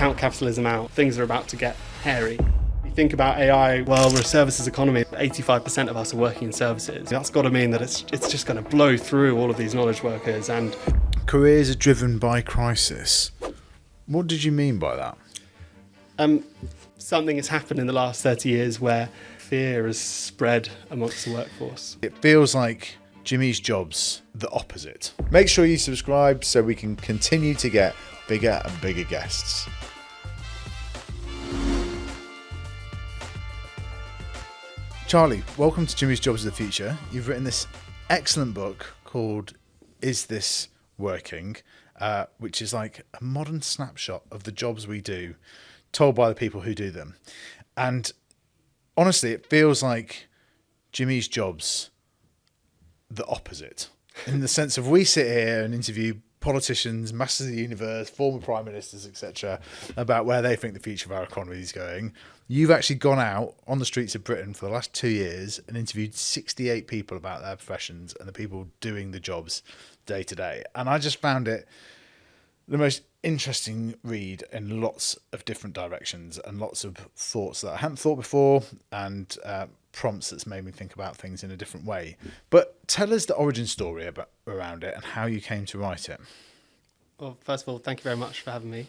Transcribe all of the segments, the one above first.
count capitalism out, things are about to get hairy. You think about AI, well, we're a services economy. 85% of us are working in services. That's got to mean that it's just going to blow through all of these knowledge workers. And careers are driven by crisis. What did you mean by that? Something has happened in the last 30 years where fear has spread amongst the workforce. It feels like Jimmy's job's the opposite. Make sure you subscribe so we can continue to get bigger and bigger guests. Charlie, welcome to Jimmy's Jobs of the Future. You've written this excellent book called Is This Working? Which is like a modern snapshot of the jobs we do, told by the people who do them. And honestly, it feels like Jimmy's job's the opposite, in the sense of we sit here and interview politicians, masters of the universe, former prime ministers, etc., about where they think the future of our economy is going. You've actually gone out on the streets of Britain for the last 2 years and interviewed 68 people about their professions and the people doing the jobs day to day. And I just found it the most interesting read in lots of different directions and lots of thoughts that I hadn't thought before, and prompts that's made me think about things in a different way. But tell us the origin story around it and how you came to write it. Well, first of all, thank you very much for having me.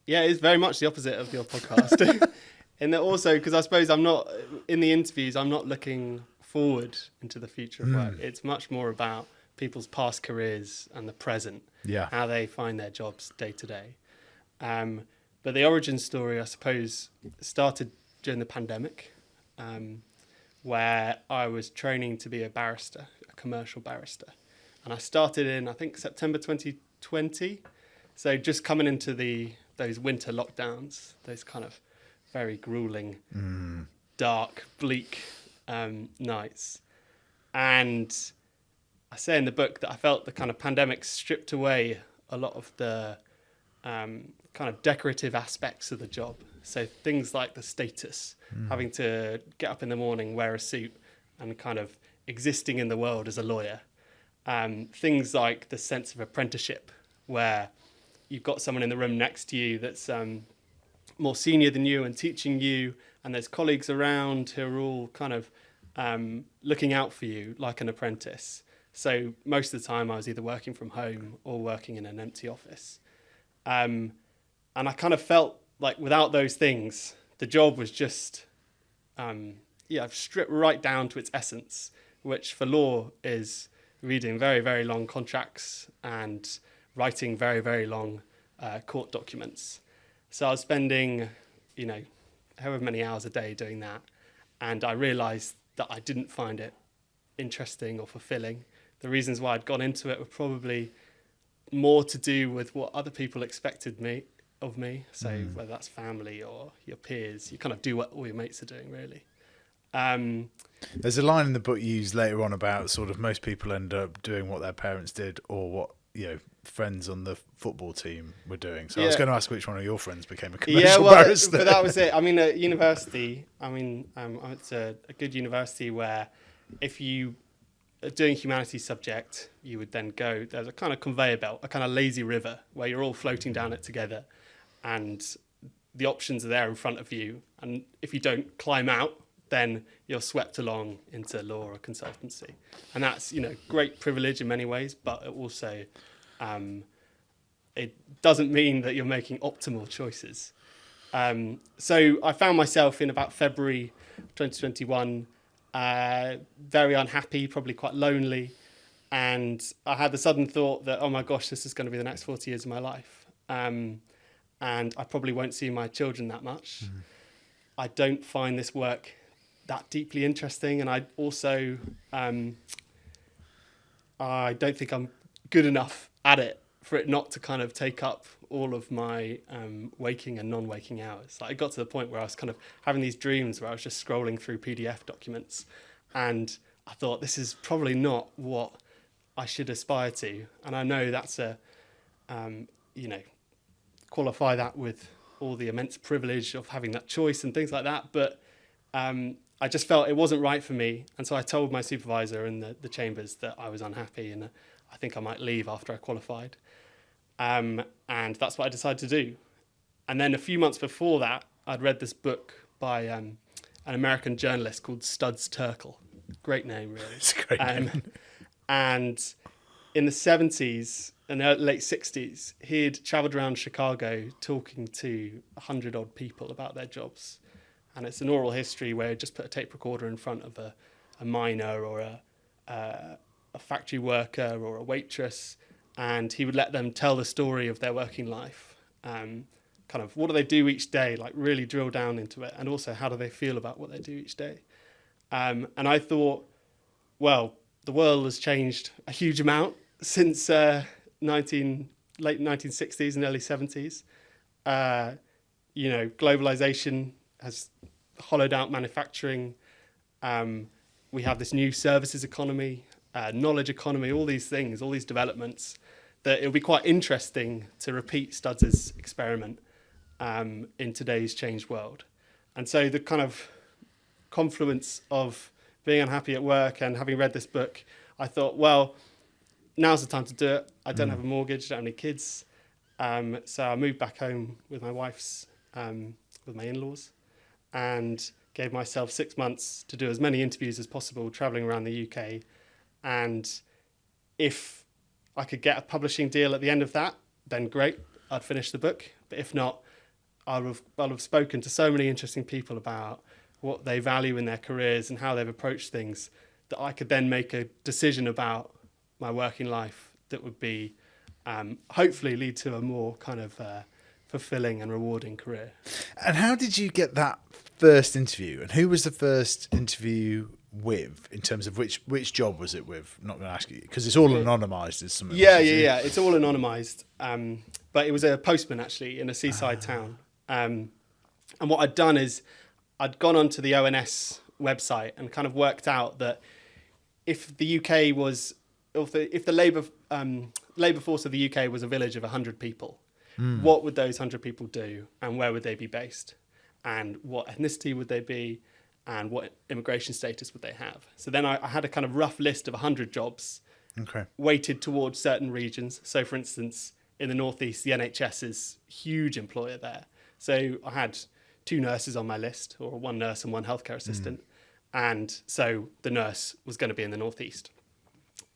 Yeah, it's very much the opposite of your podcast. And that also, because I suppose I'm not, in the interviews, I'm not looking forward into the future of work. It's much more about people's past careers and the present, how they find their jobs day to day. But the origin story, I suppose, started during the pandemic, where I was training to be a barrister, a commercial barrister. And I started in, I think, September 2020. So just coming into those winter lockdowns, those kind of very grueling, dark, bleak nights. And I say in the book that I felt the kind of pandemic stripped away a lot of the kind of decorative aspects of the job. So things like the status, having to get up in the morning, wear a suit, and kind of existing in the world as a lawyer. Things like the sense of apprenticeship, where you've got someone in the room next to you that's more senior than you and teaching you, and there's colleagues around who are all kind of looking out for you like an apprentice. So most of the time I was either working from home or working in an empty office. And I kind of felt like without those things, the job was just, stripped right down to its essence, which for law is reading very, very long contracts and writing very, very long court documents. So I was spending, however many hours a day doing that. And I realised that I didn't find it interesting or fulfilling. The reasons why I'd gone into it were probably more to do with what other people expected of me. So whether that's family or your peers, you kind of do what all your mates are doing, really. There's a line in the book you use later on about sort of most people end up doing what their parents did or what, friends on the football team were doing. So I was going to ask which one of your friends became a commercial barrister. But that was it. I mean, at university, it's a good university where if you are doing humanities subject, you would then go, there's a kind of conveyor belt, a kind of lazy river where you're all floating down it together and the options are there in front of you. And if you don't climb out, then you're swept along into law or consultancy. And that's, great privilege in many ways, but it also, it doesn't mean that you're making optimal choices. So I found myself in about February 2021, very unhappy, probably quite lonely. And I had the sudden thought that, oh my gosh, this is going to be the next 40 years of my life. And I probably won't see my children that much. I don't find this work that deeply interesting. And I also, I don't think I'm good enough at it for it not to kind of take up all of my waking and non-waking hours. Like, it got to the point where I was kind of having these dreams where I was just scrolling through PDF documents, and I thought, this is probably not what I should aspire to. And I know that's qualify that with all the immense privilege of having that choice and things like that. But I just felt it wasn't right for me. And so I told my supervisor in the chambers that I was unhappy and I think I might leave after I qualified. And that's what I decided to do. And then a few months before that, I'd read this book by an American journalist called Studs Terkel. Great name, really. It's a great name. And in the 70s and late 60s, he'd travelled around Chicago talking to 100 odd people about their jobs. And it's an oral history where he'd just put a tape recorder in front of a miner or a factory worker or a waitress, and he would let them tell the story of their working life. Kind of what do they do each day, like really drill down into it, and also how do they feel about what they do each day. And I thought, well, the world has changed a huge amount since late 1960s and early 70s. Globalization has hollowed out manufacturing. We have this new services economy, knowledge economy, all these things, all these developments, that it'll be quite interesting to repeat Studs' experiment in today's changed world. And so the kind of confluence of being unhappy at work and having read this book, I thought, well, now's the time to do it. I don't have a mortgage, don't have any kids. So I moved back home with my wife's, with my in-laws, and gave myself 6 months to do as many interviews as possible, travelling around the UK. And if I could get a publishing deal at the end of that, then great, I'd finish the book. But if not, I'll have spoken to so many interesting people about what they value in their careers and how they've approached things, that I could then make a decision about my working life that would be hopefully lead to a more kind of fulfilling and rewarding career. And how did you get that first interview? And who was the first interview with, in terms of which job was it with? I'm not going to ask you, because it's all anonymised as some. Yeah. It's all anonymised. But it was a postman, actually, in a seaside town. And what I'd done is I'd gone onto the ONS website and kind of worked out that if the UK was, if the labour force of the UK was a village of 100 people, what would those 100 people do, and where would they be based, and what ethnicity would they be, and what immigration status would they have? So then I had a kind of rough list of 100 jobs, weighted towards certain regions. So, for instance, in the Northeast, the NHS is a huge employer there. So I had 2 nurses on my list, or 1 nurse and 1 healthcare assistant. And so the nurse was going to be in the Northeast.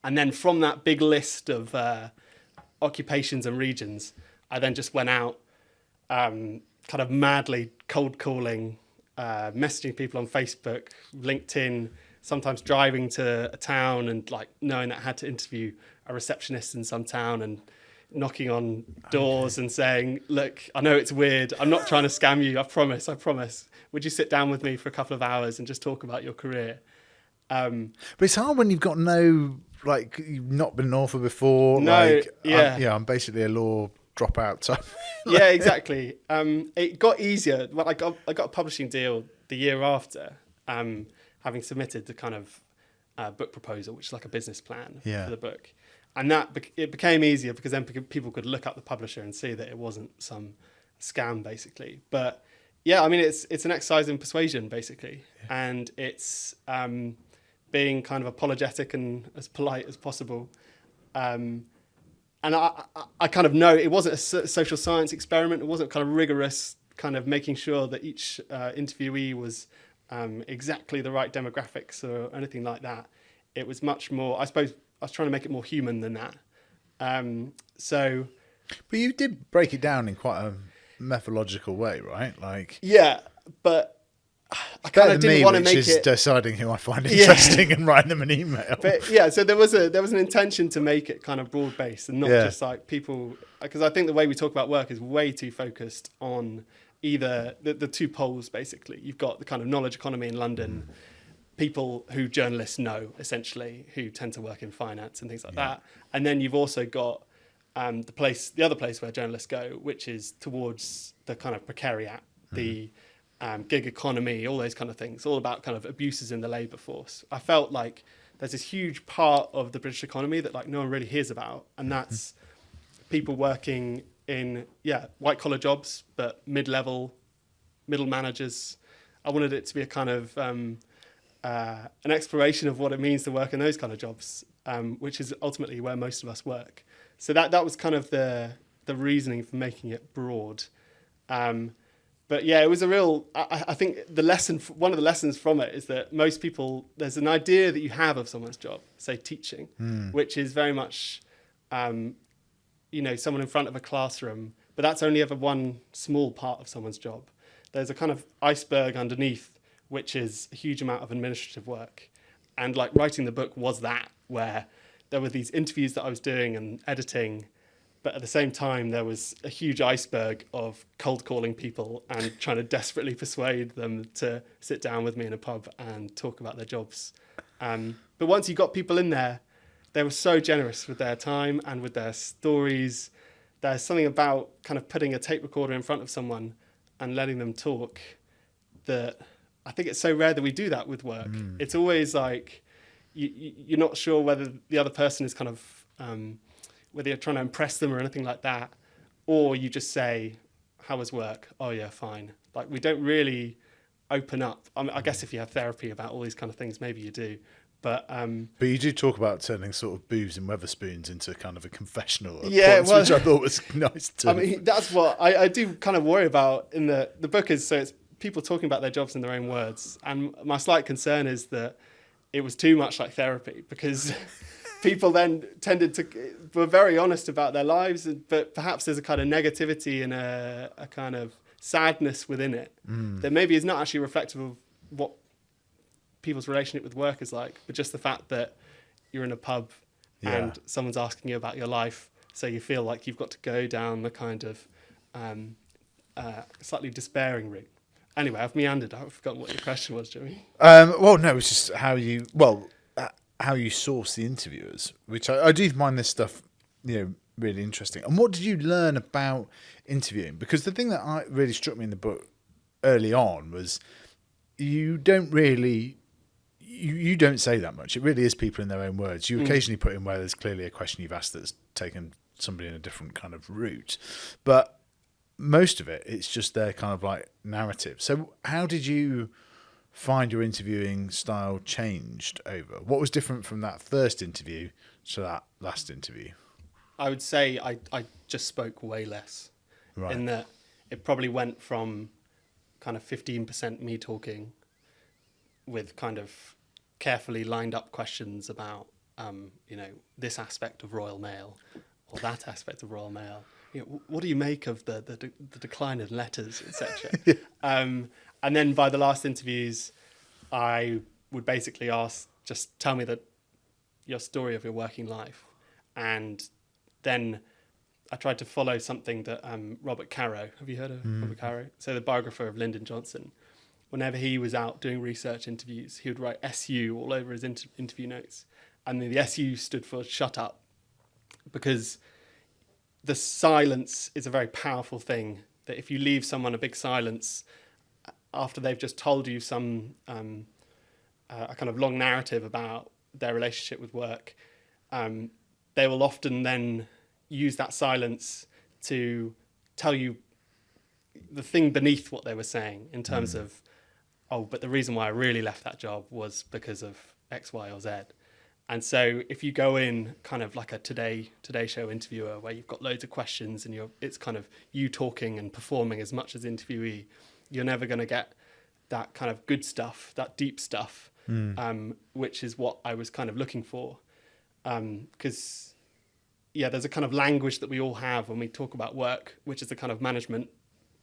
And then from that big list of occupations and regions, I then just went out kind of madly cold calling, messaging people on Facebook, LinkedIn, sometimes driving to a town and like knowing that I had to interview a receptionist in some town, and knocking on doors and saying, look, I know it's weird. I'm not trying to scam you. I promise. Would you sit down with me for a couple of hours and just talk about your career? But it's hard when you've got you've not been an author before. I'm basically a law dropout type. Yeah, exactly. It got easier. Well, I got a publishing deal the year after, having submitted the kind of book proposal, which is like a business plan for the book. And it became easier because then people could look up the publisher and see that it wasn't some scam, basically. But yeah, I mean, it's an exercise in persuasion, basically. Yeah. And it's being kind of apologetic and as polite as possible. And I kind of know it wasn't a social science experiment. It wasn't kind of rigorous, kind of making sure that each interviewee was exactly the right demographics or anything like that. It was much more, I suppose, I was trying to make it more human than that. But you did break it down in quite a methodological way, right? Yeah, but I kind of didn't want to make it deciding who I find interesting and writing them an email. But yeah, so there was an intention to make it kind of broad based and not just like people, because I think the way we talk about work is way too focused on either the 2 poles. Basically, you've got the kind of knowledge economy in London. People who journalists know, essentially, who tend to work in finance and things like that. And then you've also got the other place where journalists go, which is towards the kind of precariat, the gig economy, all those kind of things, all about kind of abuses in the labour force. I felt like there's this huge part of the British economy that like no one really hears about, and that's people working in white collar jobs, but middle managers. I wanted it to be a kind of an exploration of what it means to work in those kind of jobs, which is ultimately where most of us work. So that was kind of the reasoning for making it broad. But yeah, it was a real. I think one of the lessons from it is that most people, there's an idea that you have of someone's job, say teaching, which is very much, someone in front of a classroom. But that's only ever one small part of someone's job. There's a kind of iceberg underneath, which is a huge amount of administrative work. And like writing the book was that, where there were these interviews that I was doing and editing, but at the same time, there was a huge iceberg of cold calling people and trying to desperately persuade them to sit down with me in a pub and talk about their jobs. But once you got people in there, they were so generous with their time and with their stories. There's something about kind of putting a tape recorder in front of someone and letting them talk that I think it's so rare that we do that with work. It's always like you're not sure whether the other person is kind of... whether you're trying to impress them or anything like that, or you just say, how was work? Oh yeah, fine. Like we don't really open up. I mean, I guess if you have therapy about all these kind of things, maybe you do. But you do talk about turning sort of boobs and Weatherspoons into kind of a confessional at points, which I thought was nice too. I mean, that's what I do kind of worry about in the book is, so it's people talking about their jobs in their own words. And my slight concern is that it was too much like therapy because... people then were very honest about their lives, but perhaps there's a kind of negativity and a kind of sadness within it that maybe is not actually reflective of what people's relationship with work is like, but just the fact that you're in a pub and someone's asking you about your life, so you feel like you've got to go down the kind of slightly despairing route. Anyway, I've meandered. I've forgotten what your question was, Jimmy. Well, no, it's just how you source the interviewers, which I do find this stuff, really interesting. And what did you learn about interviewing? Because the thing that really struck me in the book early on was you don't say that much. It really is people in their own words. You occasionally put in where there's clearly a question you've asked that's taken somebody in a different kind of route, but most of it's just their kind of like narrative. So how did you find your interviewing style changed over? What was different from that first interview to that last interview? I would say I just spoke way less. Right. In that it probably went from kind of 15% me talking with kind of carefully lined up questions about, this aspect of Royal Mail or that aspect of Royal Mail. What do you make of the decline in letters, etc.? And then by the last interviews, I would basically ask, just tell me your story of your working life. And then I tried to follow something that Robert Caro, have you heard of Robert Caro? So the biographer of Lyndon Johnson. Whenever he was out doing research interviews, he would write SU all over his interview notes. And the SU stood for shut up, because the silence is a very powerful thing, that if you leave someone a big silence after they've just told you some a kind of long narrative about their relationship with work, they will often then use that silence to tell you the thing beneath what they were saying in terms of, but the reason why I really left that job was because of X, Y, or Z. And so if you go in kind of like a Today Show interviewer where you've got loads of questions and it's kind of you talking and performing as much as interviewee, you're never going to get that kind of good stuff, that deep stuff, which is what I was kind of looking for. Because, there's a kind of language that we all have when we talk about work, which is the kind of management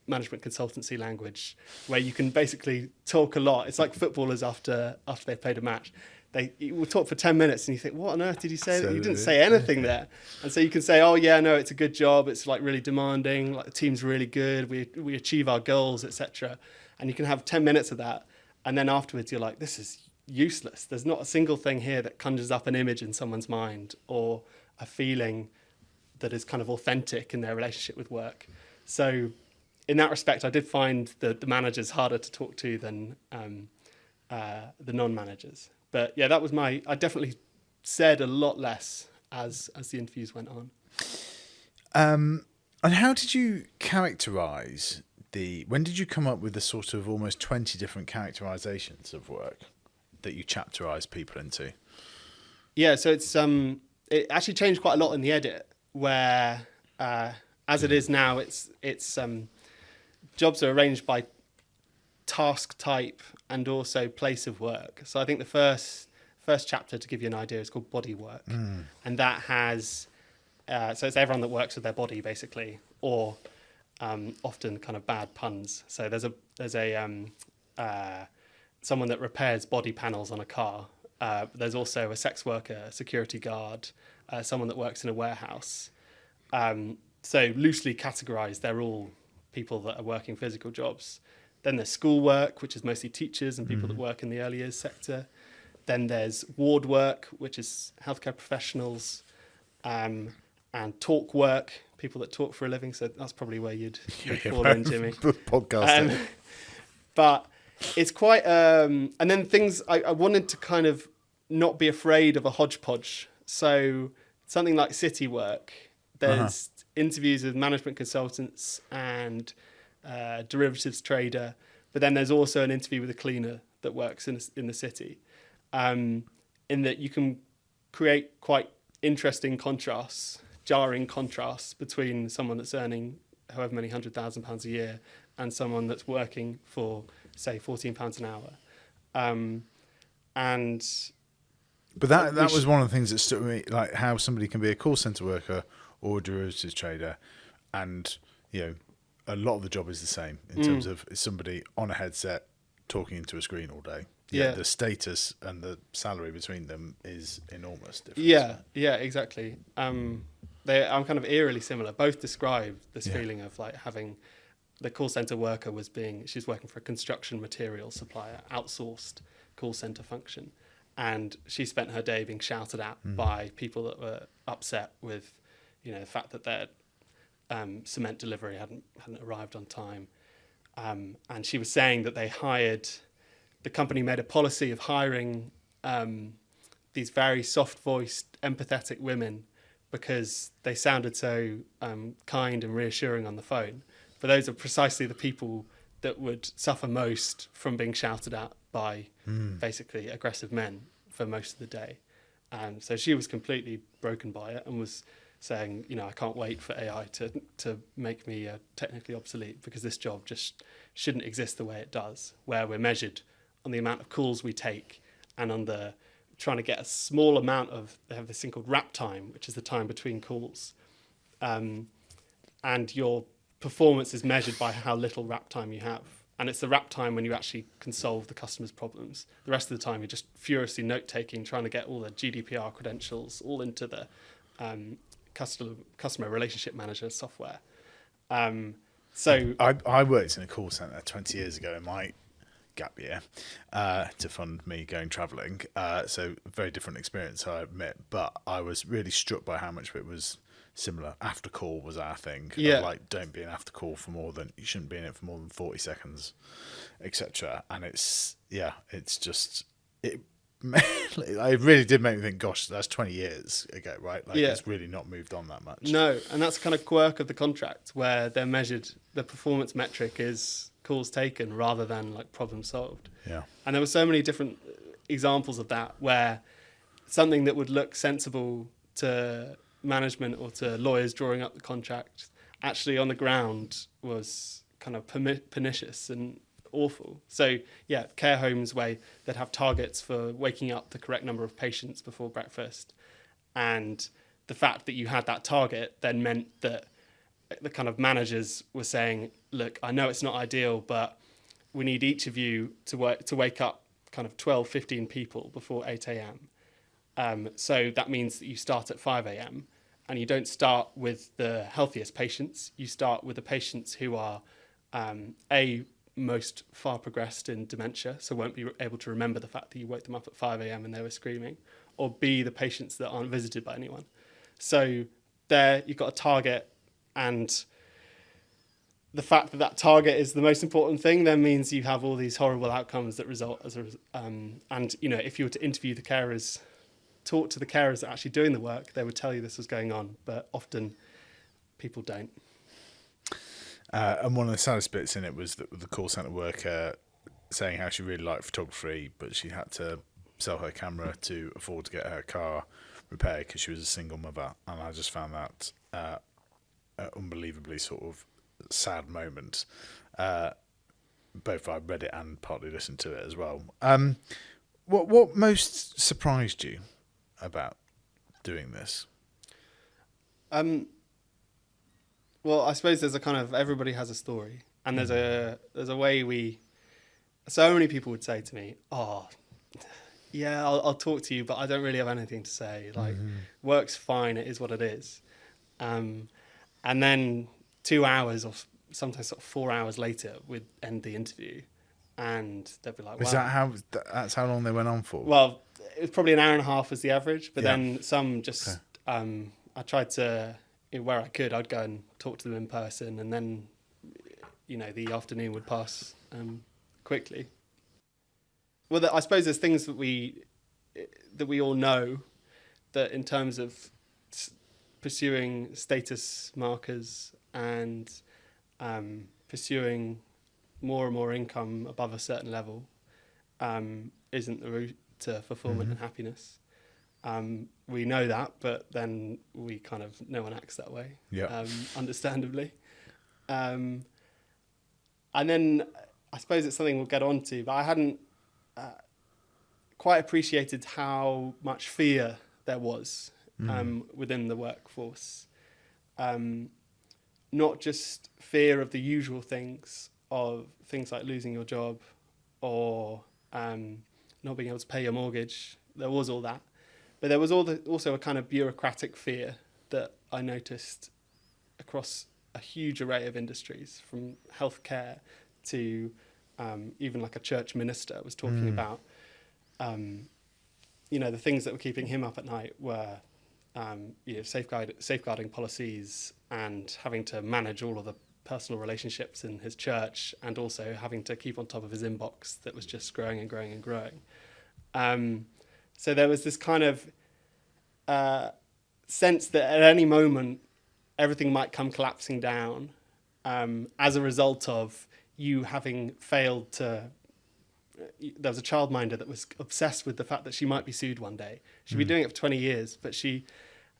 consultancy language, where you can basically talk a lot. It's like footballers after they've played a match. You will talk for 10 minutes and you think, what on earth did he say? You didn't say anything there. And so you can say, it's a good job. It's like really demanding. Like the team's really good. We achieve our goals, etc. And you can have 10 minutes of that. And then afterwards you're like, this is useless. There's not a single thing here that conjures up an image in someone's mind or a feeling that is kind of authentic in their relationship with work. So in that respect, I did find the managers harder to talk to than the non-managers. But that was I definitely said a lot less as the interviews went on. And how did you characterise when did you come up with the sort of almost 20 different characterisations of work that you chapterised people into? Yeah, so it actually changed quite a lot in the edit, where as it is now, it's jobs are arranged by task type and also place of work. So I think the first chapter, to give you an idea, is called body work, and that has so it's everyone that works with their body basically, or often kind of bad puns. So there's a someone that repairs body panels on a car. There's also a sex worker, a security guard, someone that works in a warehouse. So loosely categorised, they're all people that are working physical jobs. Then there's school work, which is mostly teachers and people that work in the early years sector. Then there's ward work, which is healthcare professionals, and talk work, people that talk for a living. So that's probably where you'd fall in, Jimmy. Podcasting. But it's quite... and then things... I wanted to kind of not be afraid of a hodgepodge. So something like city work, there's interviews with management consultants and derivatives trader, but then there's also an interview with a cleaner that works in the city, in that you can create quite interesting contrasts, jarring contrasts between someone that's earning however many £100,000 a year and someone that's working for, say, £14 an hour. But that was one of the things that struck me, like how somebody can be a call centre worker or a derivatives trader, and a lot of the job is the same in terms of somebody on a headset talking into a screen all day. Yeah, the status and the salary between them is enormous difference. Yeah, exactly. I'm kind of eerily similar. Both describe this feeling of like having the call center worker she's working for a construction material supplier, outsourced call center function, and she spent her day being shouted at by people that were upset with, the fact that their cement delivery hadn't arrived on time, and she was saying that the company made a policy of hiring these very soft-voiced, empathetic women because they sounded so kind and reassuring on the phone. But those are precisely the people that would suffer most from being shouted at by basically aggressive men for most of the day. So she was completely broken by it and was saying, I can't wait for AI to make me technically obsolete, because this job just shouldn't exist the way it does, where we're measured on the amount of calls we take and on the trying to get a small amount of, they have this thing called wrap time, which is the time between calls. And your performance is measured by how little wrap time you have. And it's the wrap time when you actually can solve the customer's problems. The rest of the time, you're just furiously note-taking, trying to get all the GDPR credentials all into the customer relationship manager software. So I worked in a call centre 20 years ago in my gap year to fund me going travelling. So very different experience, I admit. But I was really struck by how much of it was similar. After call was our thing. Yeah. Like, don't be an after call you shouldn't be in it for more than 40 seconds, etc. And it really did make me think, gosh, that's 20 years ago, right? Like, it's really not moved on that much. No, and that's kind of quirk of the contract, where they're measured, the performance metric is calls taken rather than like problem solved. Yeah. And there were so many different examples of that, where something that would look sensible to management or to lawyers drawing up the contract actually on the ground was kind of pernicious and awful. So care homes where they'd have targets for waking up the correct number of patients before breakfast, and the fact that you had that target then meant that the kind of managers were saying, look, I know it's not ideal, but we need each of you to wake up kind of 12, 15 people before 8 a.m. So that means that you start at 5 a.m. and you don't start with the healthiest patients. You start with the patients who are most far progressed in dementia, so won't be able to remember the fact that you woke them up at 5 a.m. and they were screaming, or B, the patients that aren't visited by anyone. So there you've got a target, and the fact that target is the most important thing then means you have all these horrible outcomes that result as and if you were to interview the carers, talk to the carers that are actually doing the work, they would tell you this was going on, but often people don't. And one of the saddest bits in it was the call centre worker saying how she really liked photography, but she had to sell her camera to afford to get her car repaired because she was a single mother. And I just found that unbelievably sort of sad moment. Both I read it and partly listened to it as well. What most surprised you about doing this? Well, I suppose there's a kind of, everybody has a story, and there's a way so many people would say to me, "Oh, yeah, I'll talk to you, but I don't really have anything to say. Like, work's fine, it is what it is." And then 2 hours or sometimes sort of 4 hours later, we'd end the interview, and they'd be like, "Wow." That's how long they went on for? Well, it was probably an hour and a half was the average, but then some just, I tried to, where I could, I'd go and talk to them in person, and then, the afternoon would pass quickly. Well, I suppose there's things that we all know, that in terms of pursuing status markers and pursuing more and more income above a certain level isn't the route to fulfillment and happiness. We know that, but then no one acts that way, understandably. And then I suppose it's something we'll get on to, but I hadn't quite appreciated how much fear there was within the workforce. Not just fear of the usual things, of things like losing your job or not being able to pay your mortgage. There was all that. But there was also a kind of bureaucratic fear that I noticed across a huge array of industries, from healthcare to even like a church minister was talking about. The things that were keeping him up at night were safeguarding policies and having to manage all of the personal relationships in his church, and also having to keep on top of his inbox that was just growing and growing and growing. So there was this kind of sense that at any moment everything might come collapsing down as a result of you having failed to... There was a childminder that was obsessed with the fact that she might be sued one day. She'd been doing it for 20 years, but she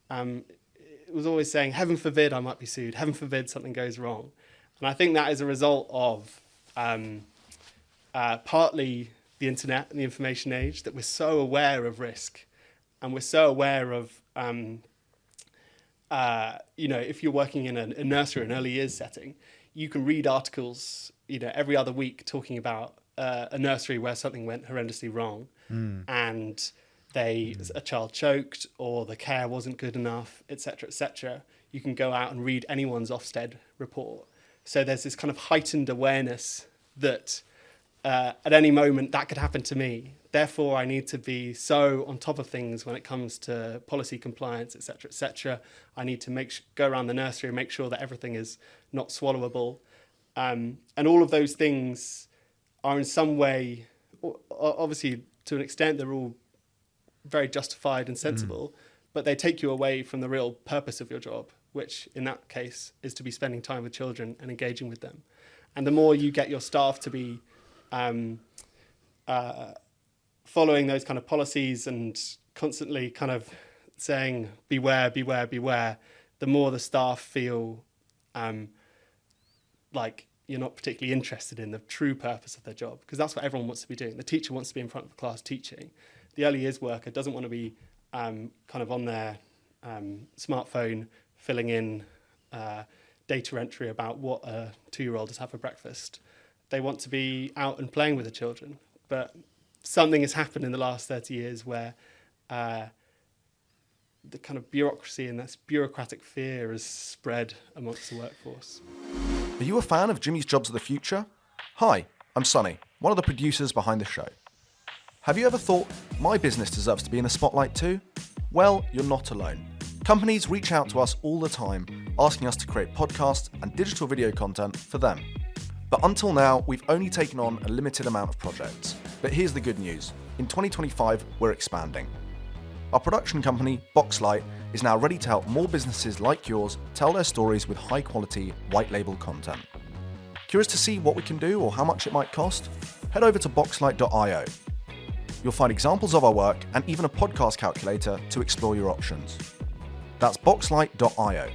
was always saying, "Heaven forbid I might be sued. Heaven forbid something goes wrong." And I think that is a result of partly the internet and the information age, that we're so aware of risk, and we're so aware of, if you're working in a nursery or an early years setting, you can read articles, every other week talking about a nursery where something went horrendously wrong, and a child choked, or the care wasn't good enough, etc., etc. You can go out and read anyone's Ofsted report. So there's this kind of heightened awareness that at any moment that could happen to me. Therefore, I need to be so on top of things when it comes to policy compliance, etc., etc. I need to go around the nursery and make sure that everything is not swallowable. And all of those things are in some way, obviously to an extent, they're all very justified and sensible, but they take you away from the real purpose of your job, which in that case is to be spending time with children and engaging with them. And the more you get your staff to be following those kind of policies and constantly kind of saying, beware, beware, beware, the more the staff feel like you're not particularly interested in the true purpose of their job, because that's what everyone wants to be doing. The teacher wants to be in front of the class teaching. The early years worker doesn't want to be kind of on their smartphone filling in data entry about what a 2-year-old has had for breakfast. They want to be out and playing with the children. But something has happened in the last 30 years where the kind of bureaucracy and this bureaucratic fear has spread amongst the workforce. Are you a fan of Jimmy's Jobs of the Future? Hi, I'm Sonny, one of the producers behind the show. Have you ever thought, my business deserves to be in the spotlight too? Well, you're not alone. Companies reach out to us all the time, asking us to create podcasts and digital video content for them. But until now, we've only taken on a limited amount of projects. But here's the good news. In 2025, we're expanding. Our production company, Boxlight, is now ready to help more businesses like yours tell their stories with high-quality, white-label content. Curious to see what we can do or how much it might cost? Head over to boxlight.io. You'll find examples of our work and even a podcast calculator to explore your options. That's boxlight.io.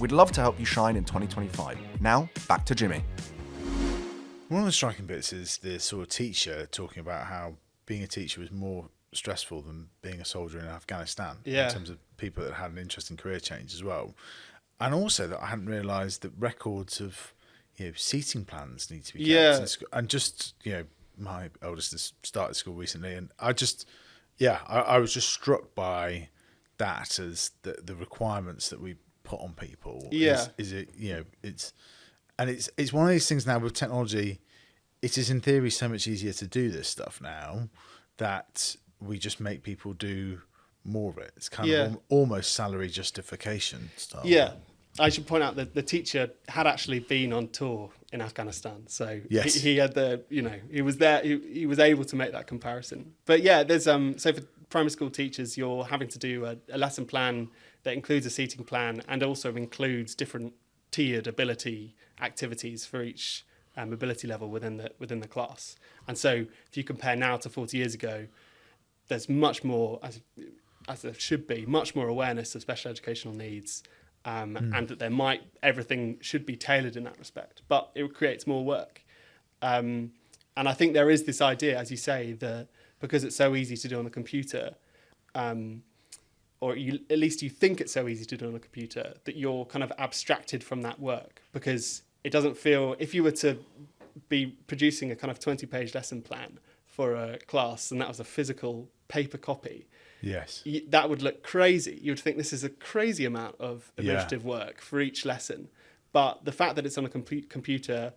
We'd love to help you shine in 2025. Now, back to Jimmy. One of the striking bits is the sort of teacher talking about how being a teacher was more stressful than being a soldier in Afghanistan in terms of people that had an interesting career change as well. And also that I hadn't realised that records of seating plans need to be kept in school. And just, my eldest has started school recently, and I was just struck by that as the requirements that we put on people. It's one of these things now with technology. It is in theory so much easier to do this stuff now that we just make people do more of it. It's kind of almost salary justification stuff. Yeah. I should point out that the teacher had actually been on tour in Afghanistan. So he had he was there, he was able to make that comparison. But yeah, there's, so for primary school teachers, you're having to do a lesson plan that includes a seating plan and also includes different tiered ability activities for each ability level within the class. And so if you compare now to 40 years ago, there's much more, as there should be, much more awareness of special educational needs, and that everything should be tailored in that respect, but it creates more work. And I think there is this idea, as you say, that because it's so easy to do on the computer, or at least you think it's so easy to do on a computer, that you're kind of abstracted from that work, because it doesn't feel, if you were to be producing a kind of 20-page lesson plan for a class and that was a physical paper copy, that would look crazy. You'd think this is a crazy amount of administrative work for each lesson. But the fact that it's on a computer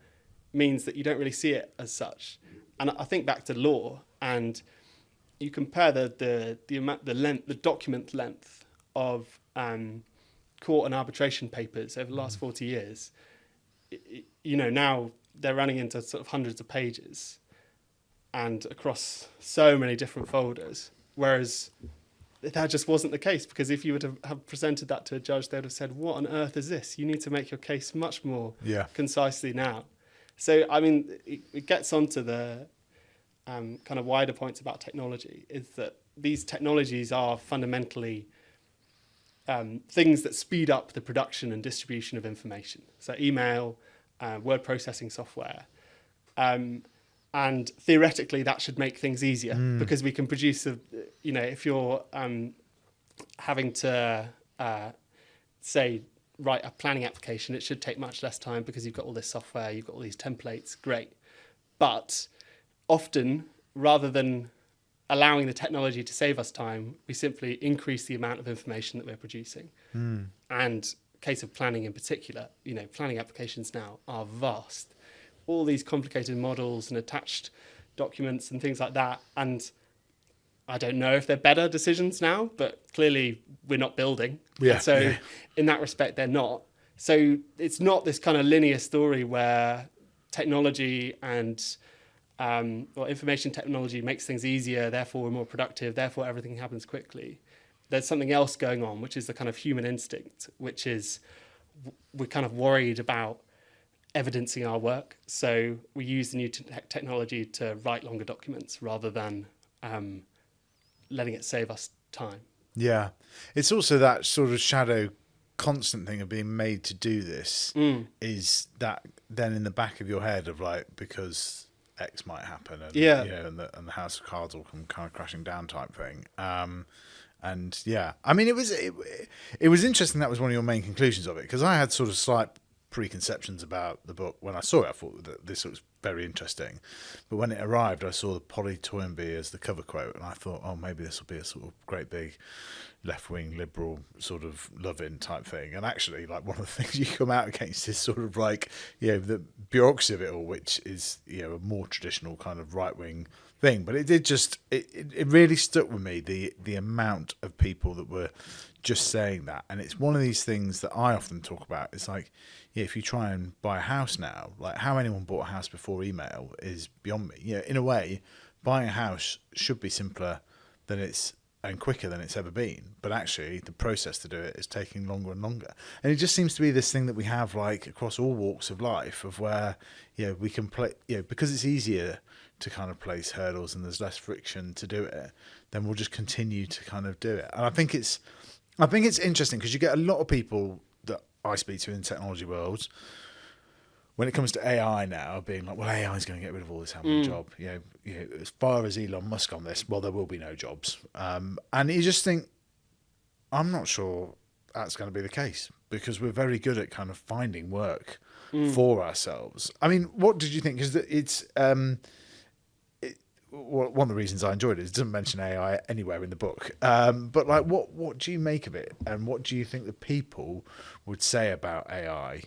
means that you don't really see it as such. And I think back to law, and you compare the document length of court and arbitration papers over the last 40 years. Now they're running into sort of hundreds of pages and across so many different folders, whereas that just wasn't the case, because if you were to have presented that to a judge, they would have said, what on earth is this? You need to make your case much more concisely now. So, I mean, it gets onto the kind of wider points about technology, is that these technologies are fundamentally things that speed up the production and distribution of information. So email, word processing software. And theoretically, that should make things easier because we can produce if you're having to, say, write a planning application, it should take much less time because you've got all this software, you've got all these templates, great. But often, rather than allowing the technology to save us time, we simply increase the amount of information that we're producing. And case of planning in particular, planning applications now are vast. All these complicated models and attached documents and things like that. And I don't know if they're better decisions now, but clearly we're not building. In that respect, they're not. So it's not this kind of linear story where technology and information technology makes things easier, therefore we're more productive, therefore everything happens quickly. There's something else going on, which is the kind of human instinct, which is we're kind of worried about evidencing our work. So we use the new technology to write longer documents rather than letting it save us time. Yeah. It's also that sort of shadow constant thing of being made to do this is that then in the back of your head of because X might happen and and the house of cards will come kind of crashing down type thing. I mean, it was interesting. That was one of your main conclusions of it, because I had sort of slight preconceptions about the book when I saw it. I thought that this was very interesting, but when it arrived, I saw the Polly Toynbee as the cover quote, and I thought, oh, maybe this will be a sort of great big left-wing liberal sort of love-in type thing. And actually, one of the things you come out against is sort of the bureaucracy of it all, which is a more traditional kind of right-wing thing. But it did just it really stuck with me, the amount of people that were just saying that. And it's one of these things that I often talk about. It's if you try and buy a house now, how anyone bought a house before email is beyond me. In a way, buying a house should be simpler and quicker than it's ever been. But actually, the process to do it is taking longer and longer. And it just seems to be this thing that we have across all walks of life of where, we can play, because it's easier to kind of place hurdles and there's less friction to do it, then we'll just continue to kind of do it. And I think it's interesting because you get a lot of people that I speak to in the technology world, when it comes to AI now, being like, well, AI is going to get rid of all this admin job. As far as Elon Musk on this, well, there will be no jobs. And you just think, I'm not sure that's going to be the case, because we're very good at kind of finding work for ourselves. I mean, what did you think? Because it's one of the reasons I enjoyed it is it doesn't mention AI anywhere in the book. But like, what do you make of it, and what do you think the people would say about AI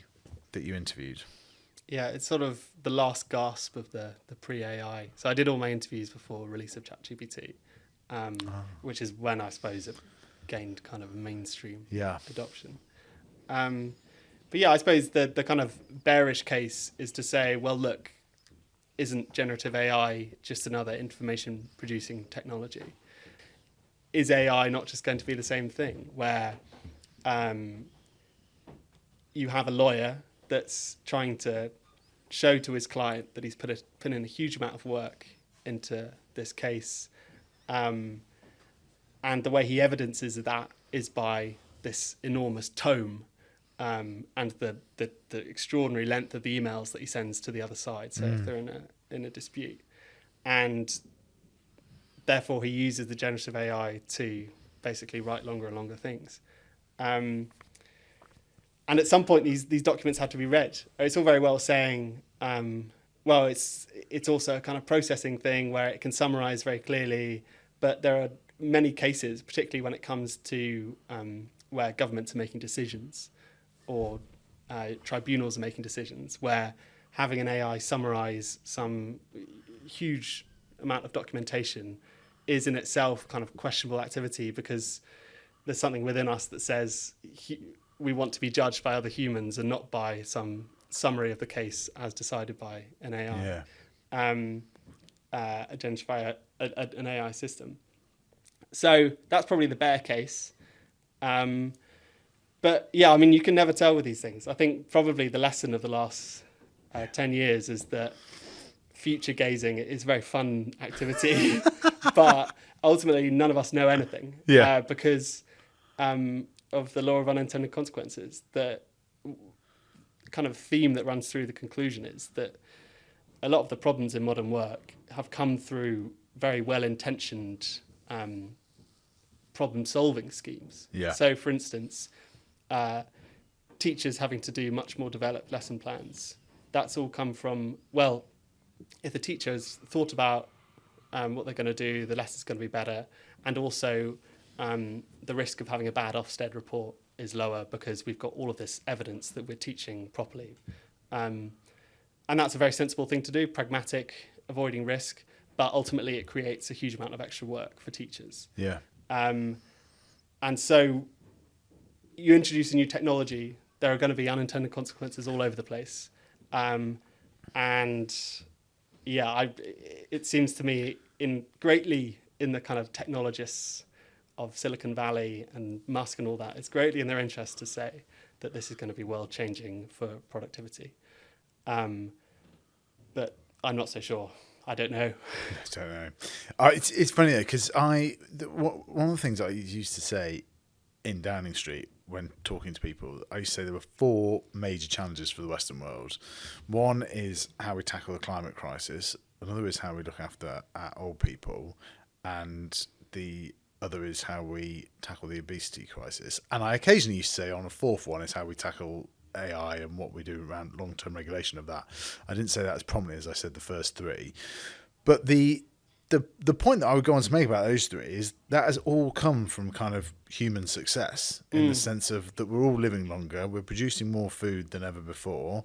that you interviewed? Yeah, it's sort of the last gasp of the pre-AI. So I did all my interviews before release of ChatGPT, which is when I suppose it gained kind of mainstream adoption. But yeah, I suppose the kind of bearish case is to say, well, look, isn't generative AI just another information producing technology? Is AI not just going to be the same thing where you have a lawyer that's trying to show to his client that he's put in a huge amount of work into this case, and the way he evidences that is by this enormous tome, and the extraordinary length of the emails that he sends to the other side. So if they're in a dispute, and therefore he uses the generative AI to basically write longer and longer things. And at some point, these documents have to be read. It's all very well saying, well, it's also a kind of processing thing where it can summarize very clearly, but there are many cases, particularly when it comes to where governments are making decisions or tribunals are making decisions, where having an AI summarize some huge amount of documentation is in itself kind of questionable activity, because there's something within us that says we want to be judged by other humans and not by some summary of the case as decided by an AI, an AI system. So that's probably the bear case. But yeah, I mean, you can never tell with these things. I think probably the lesson of the last 10 years is that future gazing is a very fun activity, but ultimately none of us know anything because of the law of unintended consequences. The kind of theme that runs through the conclusion is that a lot of the problems in modern work have come through very well-intentioned problem-solving schemes. Yeah. So, for instance, teachers having to do much more developed lesson plans. That's all come from, well, if the teacher has thought about what they're going to do, the lesson's going to be better, and also the risk of having a bad Ofsted report is lower because we've got all of this evidence that we're teaching properly. And that's a very sensible thing to do, pragmatic, avoiding risk, but ultimately it creates a huge amount of extra work for teachers. Yeah. And so you introduce a new technology, there are going to be unintended consequences all over the place. And yeah, it seems to me greatly in the kind of technologists of Silicon Valley and Musk and all that, it's greatly in their interest to say that this is going to be world changing for productivity. But I'm not so sure. I don't know. I don't know. It's funny though, because one of the things I used to say in Downing Street when talking to people, I used to say there were 4 major challenges for the Western world. One is how we tackle the climate crisis. Another is how we look after our old people. And the other is how we tackle the obesity crisis. And I occasionally used to say on a 4th one is how we tackle AI and what we do around long-term regulation of that. I didn't say that as prominently as I said the first 3. But the point that I would go on to make about those 3 is that has all come from kind of human success in the sense of that we're all living longer, we're producing more food than ever before,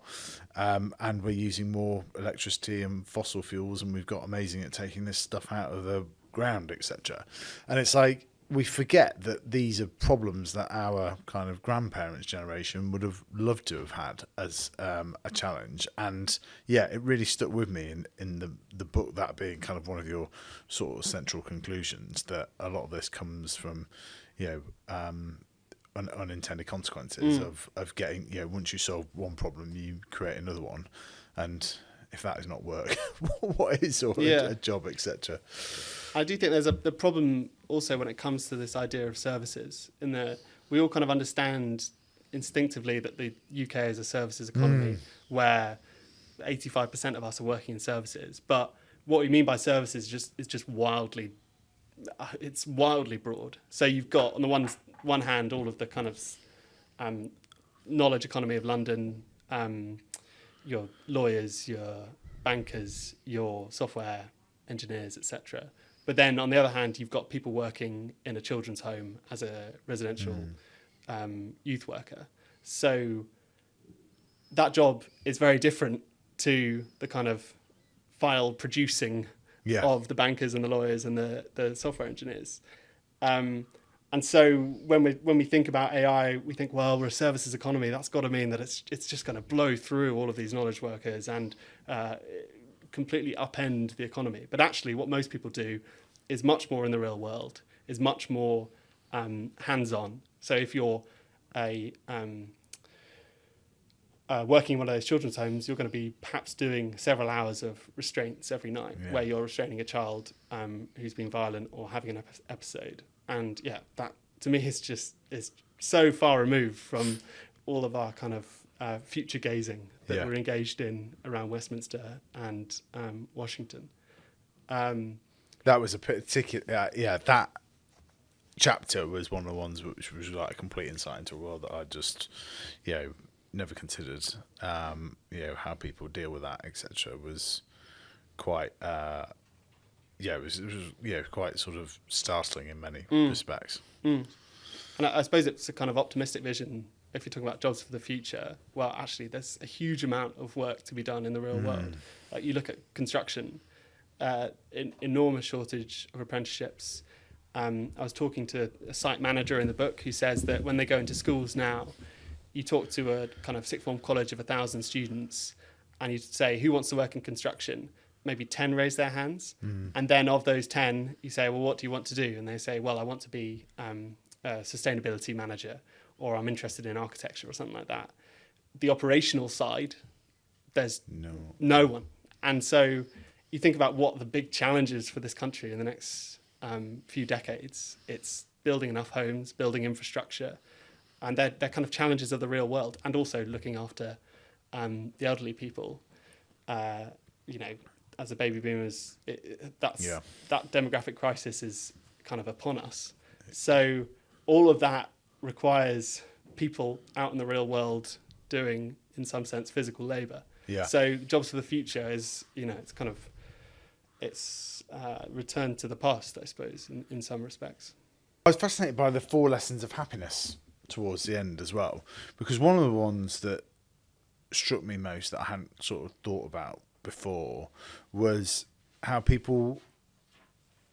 and we're using more electricity and fossil fuels, and we've got amazing at taking this stuff out of the ground, etc. And it's like we forget that these are problems that our kind of grandparents' generation would have loved to have had as a challenge. And yeah, it really stuck with me in the book, that being kind of one of your sort of central conclusions, that a lot of this comes from, unintended consequences of getting, once you solve one problem, you create another one. And if that is not work, what is a job, etc. I do think there's the problem also when it comes to this idea of services, in that we all kind of understand instinctively that the UK is a services economy where 85% of us are working in services. But what we mean by services is just wildly broad. So you've got on the one hand all of the kind of knowledge economy of London, your lawyers, your bankers, your software engineers, etc. But then on the other hand, you've got people working in a children's home as a residential youth worker. So that job is very different to the kind of file producing of the bankers and the lawyers and the software engineers. And so when we think about AI, we think, well, we're a services economy. That's got to mean that it's just going to blow through all of these knowledge workers and completely upend the economy. But actually, what most people do is much more in the real world, is much more hands-on. So if you're working in one of those children's homes, you're going to be perhaps doing several hours of restraints every night, where you're restraining a child who's been violent or having an episode. And that to me is so far removed from all of our kind of future gazing that we're engaged in around Westminster and Washington. That was a particular, that chapter was one of the ones which was like a complete insight into a world that I just, never considered. How people deal with that, etc. was quite. It was quite sort of startling in many respects. And I suppose it's a kind of optimistic vision. If you're talking about jobs for the future, well, actually, there's a huge amount of work to be done in the real world. Like you look at construction, enormous shortage of apprenticeships. I was talking to a site manager in the book who says that when they go into schools now, you talk to a kind of sixth form college of 1,000 students, and you say, who wants to work in construction? Maybe 10 raise their hands. And then of those 10, you say, well, what do you want to do? And they say, well, I want to be a sustainability manager, or I'm interested in architecture or something like that. The operational side, there's no one. And so you think about what the big challenges for this country in the next few decades. It's building enough homes, building infrastructure, and they're kind of challenges of the real world, and also looking after the elderly people. As a baby boomers, that demographic crisis is kind of upon us. So all of that requires people out in the real world doing, in some sense, physical labour. So jobs for the future is, it's return to the past, I suppose, in some respects. I was fascinated by the 4 lessons of happiness towards the end as well, because one of the ones that struck me most that I hadn't sort of thought about before was how people,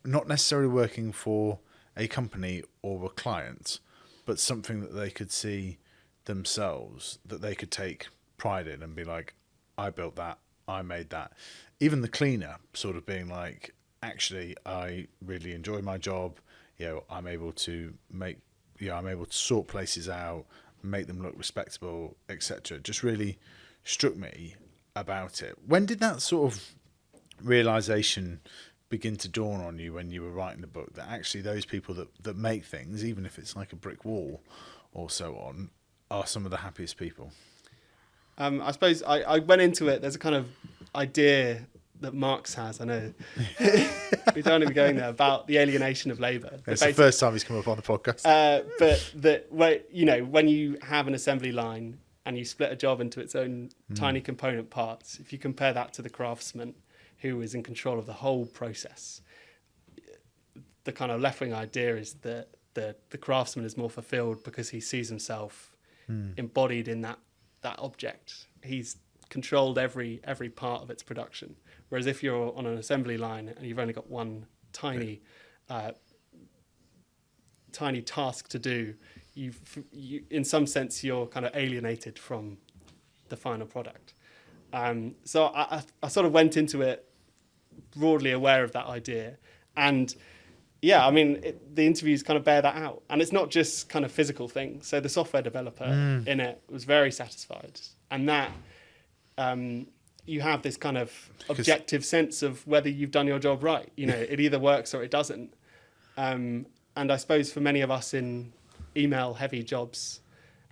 not necessarily working for a company or a client, but something that they could see themselves, that they could take pride in and be like, I built that, I made that. Even the cleaner sort of being like, actually, I really enjoy my job. I'm able to sort places out, make them look respectable, etc. Just really struck me about it. When did that sort of realization begin to dawn on you when you were writing the book, that actually those people that make things, even if it's like a brick wall or so on, are some of the happiest people? I suppose I went into it, there's a kind of idea that Marx has, I know, we don't want to be going there, about the alienation of labour. It's the first time he's come up on the podcast. But that, when you have an assembly line and you split a job into its own tiny component parts, if you compare that to the craftsman who is in control of the whole process, the kind of left-wing idea is that the craftsman is more fulfilled because he sees himself embodied in that object. He's controlled every part of its production. Whereas if you're on an assembly line and you've only got one tiny task to do, you in some sense you're kind of alienated from the final product. So I sort of went into it broadly aware of that idea, and the interviews kind of bear that out. And it's not just kind of physical things. So the software developer in it was very satisfied, and that you have this kind of objective sense of whether you've done your job right. It either works or it doesn't. And I suppose for many of us in email-heavy jobs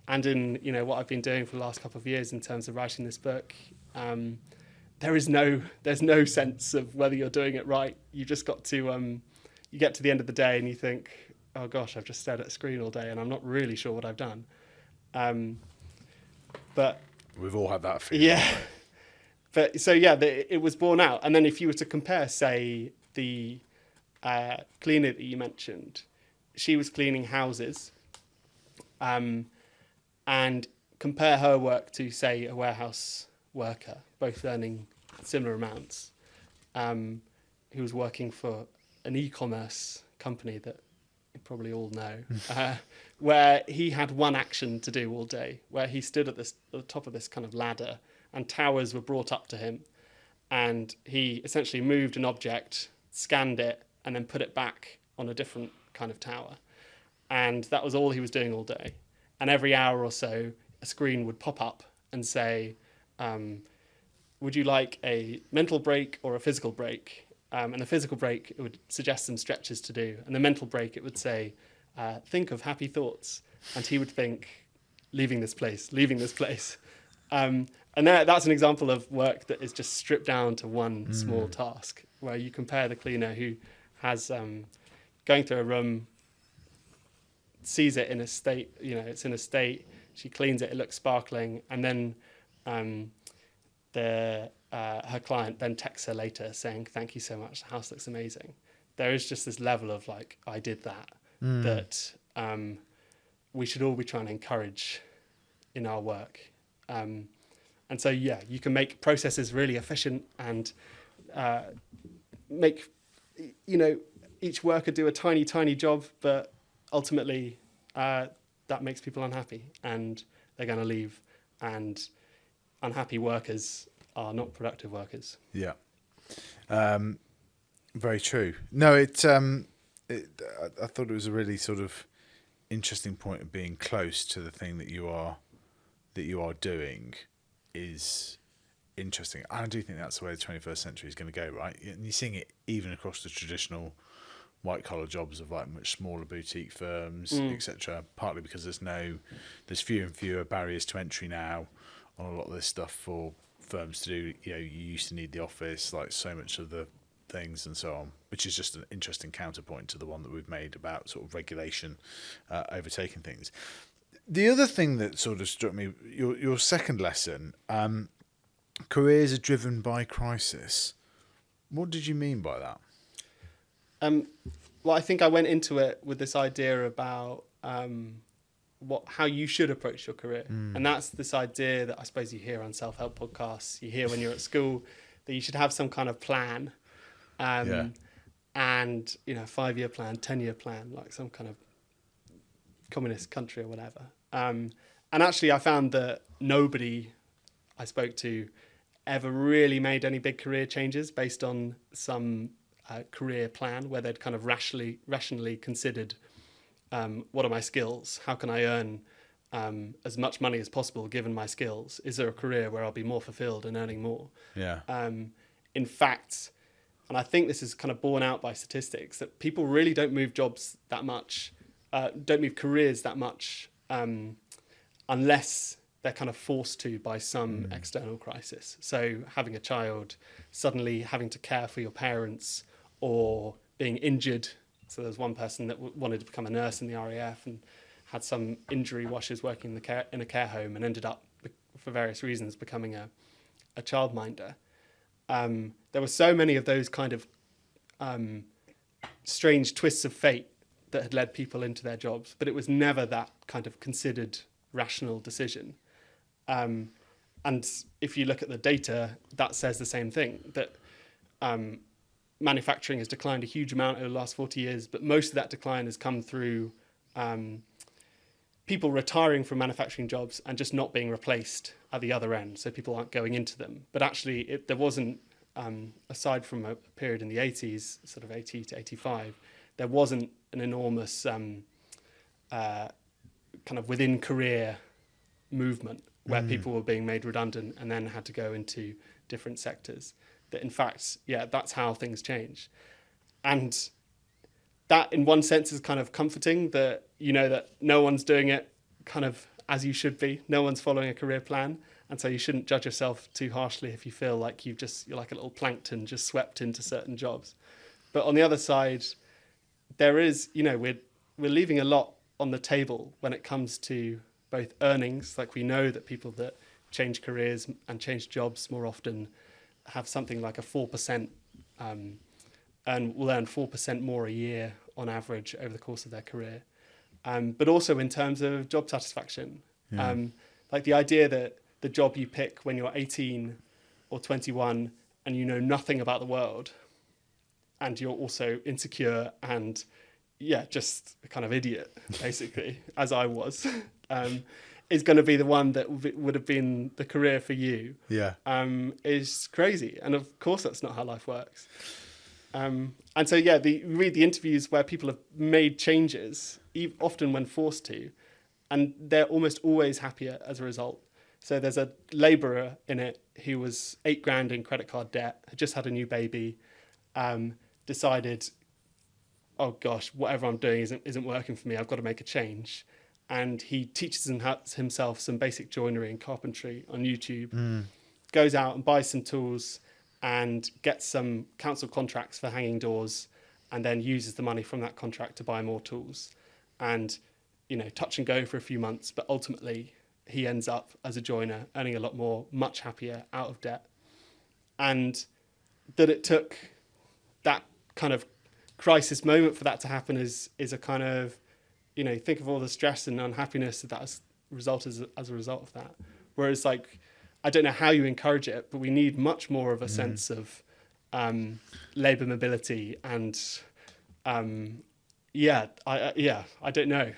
and in what I've been doing for the last couple of years in terms of writing this book, there's no sense of whether you're doing it right. You just got to you get to the end of the day and you think, oh gosh, I've just stared at a screen all day and I'm not really sure what I've done. But we've all had that feeling. Yeah. But so it was borne out. And then if you were to compare, say, the cleaner that you mentioned, she was cleaning houses, and compare her work to, say, a warehouse worker, both earning similar amounts, who was working for an e-commerce company that you probably all know, where he had one action to do all day, where he stood at the top of this kind of ladder and towers were brought up to him, and he essentially moved an object, scanned it, and then put it back on a different kind of tower. And that was all he was doing all day. And every hour or so, a screen would pop up and say, would you like a mental break or a physical break? And the physical break, it would suggest some stretches to do. And the mental break, it would say, think of happy thoughts. And he would think, leaving this place. And that's an example of work that is just stripped down to one small task, where you compare the cleaner who has going through a room, sees it in a state, it's in a state, she cleans it, it looks sparkling, and then her client then texts her later saying, thank you so much, the house looks amazing. There is just this level of like, I did that, that we should all be trying to encourage in our work. And so, you can make processes really efficient and make, each worker do a tiny, tiny job, but ultimately that makes people unhappy and they're going to leave. And unhappy workers are not productive workers. Yeah. Very true. No, I thought it was a really sort of interesting point of being close to the thing that you are doing is interesting. I do think that's the way the 21st century is going to go, right? And you're seeing it even across the traditional white collar jobs of like much smaller boutique firms, etc. Partly because there's fewer and fewer barriers to entry now on a lot of this stuff for firms to do. You used to need the office, like so much of the things and so on, which is just an interesting counterpoint to the one that we've made about sort of regulation overtaking things. The other thing that sort of struck me, your second lesson, careers are driven by crisis. What did you mean by that? Well, I think I went into it with this idea about how you should approach your career. And that's this idea that I suppose you hear on self-help podcasts, you hear when you're at school, that you should have some kind of plan. And, 5-year plan, 10-year plan, like some kind of communist country or whatever. And actually I found that nobody I spoke to ever really made any big career changes based on some career plan where they'd kind of rationally considered, what are my skills? How can I earn as much money as possible given my skills? Is there a career where I'll be more fulfilled and earning more? Yeah. In fact, and I think this is kind of borne out by statistics, that people really don't move jobs that much, don't move careers that much, unless they're kind of forced to by some external crisis. So having a child, suddenly having to care for your parents, or being injured. So there's one person that wanted to become a nurse in the RAF and had some injury while she was working in a care home and ended up, for various reasons, becoming a childminder. There were so many of those kind of strange twists of fate that had led people into their jobs, but it was never that kind of considered rational decision. And if you look at the data, that says the same thing, that manufacturing has declined a huge amount over the last 40 years, but most of that decline has come through people retiring from manufacturing jobs and just not being replaced at the other end, so people aren't going into them. But actually, there wasn't, aside from a period in the 80s, sort of 80 to 85, there wasn't an enormous kind of within career movement where people were being made redundant and then had to go into different sectors. That in fact, that's how things change. And that in one sense is kind of comforting, that that no one's doing it kind of as you should be. No one's following a career plan. And so you shouldn't judge yourself too harshly if you feel like you're like a little plankton just swept into certain jobs. But on the other side, there is, we're leaving a lot on the table when it comes to both earnings. Like, we know that people that change careers and change jobs more often have something like a 4%, and will earn 4% more a year on average over the course of their career. But also in terms of job satisfaction, like the idea that the job you pick when you're 18 or 21 and you know nothing about the world, and you're also insecure and just a kind of idiot, basically, as I was, is going to be the one that would have been the career for you. Is crazy. And of course that's not how life works. And so you read the interviews where people have made changes, often when forced to, and they're almost always happier as a result. So there's a labourer in it who was $8,000 in credit card debt, had just had a new baby, decided, oh gosh, whatever I'm doing isn't working for me. I've got to make a change. And he teaches himself some basic joinery and carpentry on YouTube, goes out and buys some tools and gets some council contracts for hanging doors, and then uses the money from that contract to buy more tools. And, touch and go for a few months, but ultimately he ends up as a joiner earning a lot more, much happier, out of debt. And that it took that kind of crisis moment for that to happen is a kind of, think of all the stress and unhappiness that has resulted as a result of that. Whereas, like, I don't know how you encourage it, but we need much more of a sense of labour mobility and I don't know.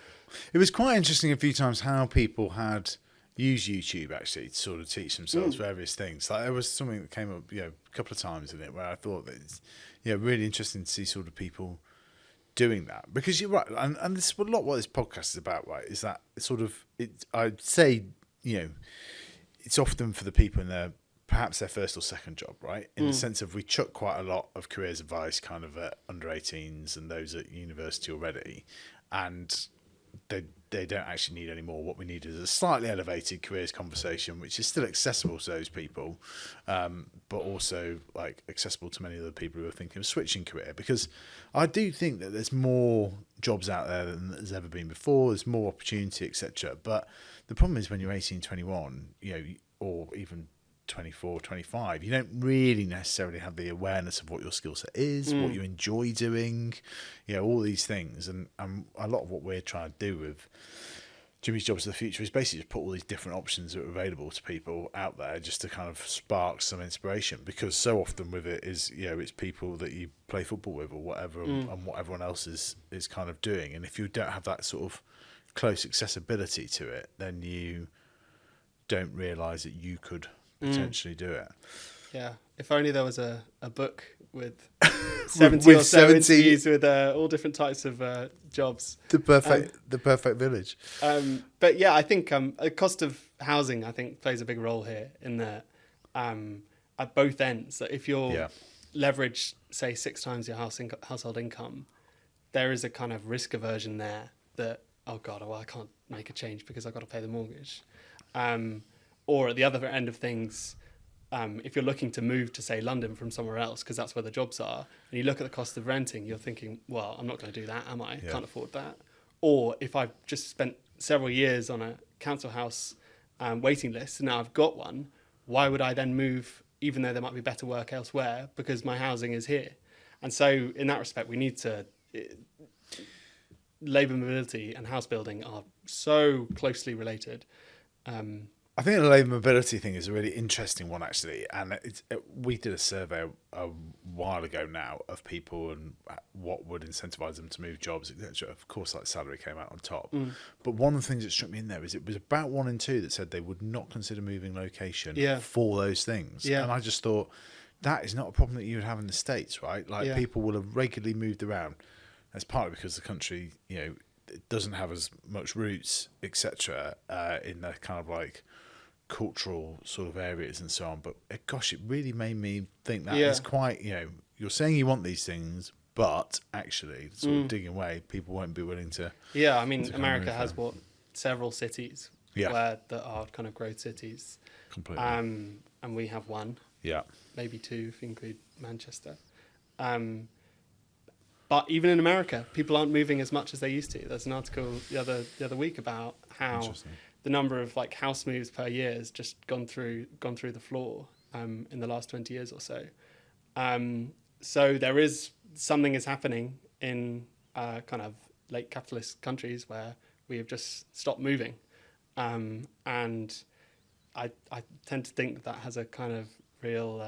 It was quite interesting a few times how people had used YouTube actually to sort of teach themselves various things. Like, there was something that came up, a couple of times in it where I thought that it's, really interesting to see sort of people doing that, because you're right, and this is a lot what this podcast is about, right? Is that sort of I'd say, it's often for the people in perhaps their first or second job, right? In the sense of, we chuck quite a lot of careers advice kind of at under 18s and those at university already, and they don't actually need any more. What we need is a slightly elevated careers conversation, which is still accessible to those people, but also like accessible to many other people who are thinking of switching career. Because I do think that there's more jobs out there than there's ever been before. There's more opportunity, etc. But the problem is when you're 18, 21, or even 24, 25, you don't really necessarily have the awareness of what your skill set is, what you enjoy doing, all these things. And a lot of what we're trying to do with Jimmy's Jobs of the Future is basically just put all these different options that are available to people out there, just to kind of spark some inspiration. Because so often with it is, it's people that you play football with or whatever, and what everyone else is kind of doing. And if you don't have that sort of close accessibility to it, then you don't realise that you could potentially do it. Yeah, if only there was a book with 70 or so interviews with all different types of jobs. The perfect village. But yeah, I think the cost of housing, I think, plays a big role here in that at both ends. So if you're leveraged, say, 6 times your household income, there is a kind of risk aversion there that, oh God, I can't make a change because I've got to pay the mortgage. Or at the other end of things, if you're looking to move to, say, London from somewhere else, because that's where the jobs are, and you look at the cost of renting, you're thinking, well, I'm not going to do that, am I? Yeah. Can't afford that. Or if I've just spent several years on a council house waiting list, and now I've got one, why would I then move, even though there might be better work elsewhere, because my housing is here? And so in that respect, we need to... labour mobility and house building are so closely related. I think the labour mobility thing is a really interesting one, actually. And we did a survey a while ago now of people and what would incentivise them to move jobs, etc. Of course, like salary came out on top. But one of the things that struck me in there is it was about 1 in 2 that said they would not consider moving location for those things. Yeah. And I just thought, that is not a problem that you would have in the States, right? Like, people will have regularly moved around. That's partly because the country, it doesn't have as much roots, etc., in the kind of like cultural sort of areas and so on. But gosh, it really made me think that is quite, you're saying you want these things, but actually, sort of digging away, people won't be willing to. Yeah, I mean, America has several cities that are kind of growth cities. Completely. And we have one, Yeah. maybe two if you include Manchester. But even in America, people aren't moving as much as they used to. There's an article the other week about how the number of like house moves per year has just gone through the floor in the last 20 years or so. So there is something is happening in kind of late capitalist countries where we have just stopped moving, and I tend to think that has a kind of real.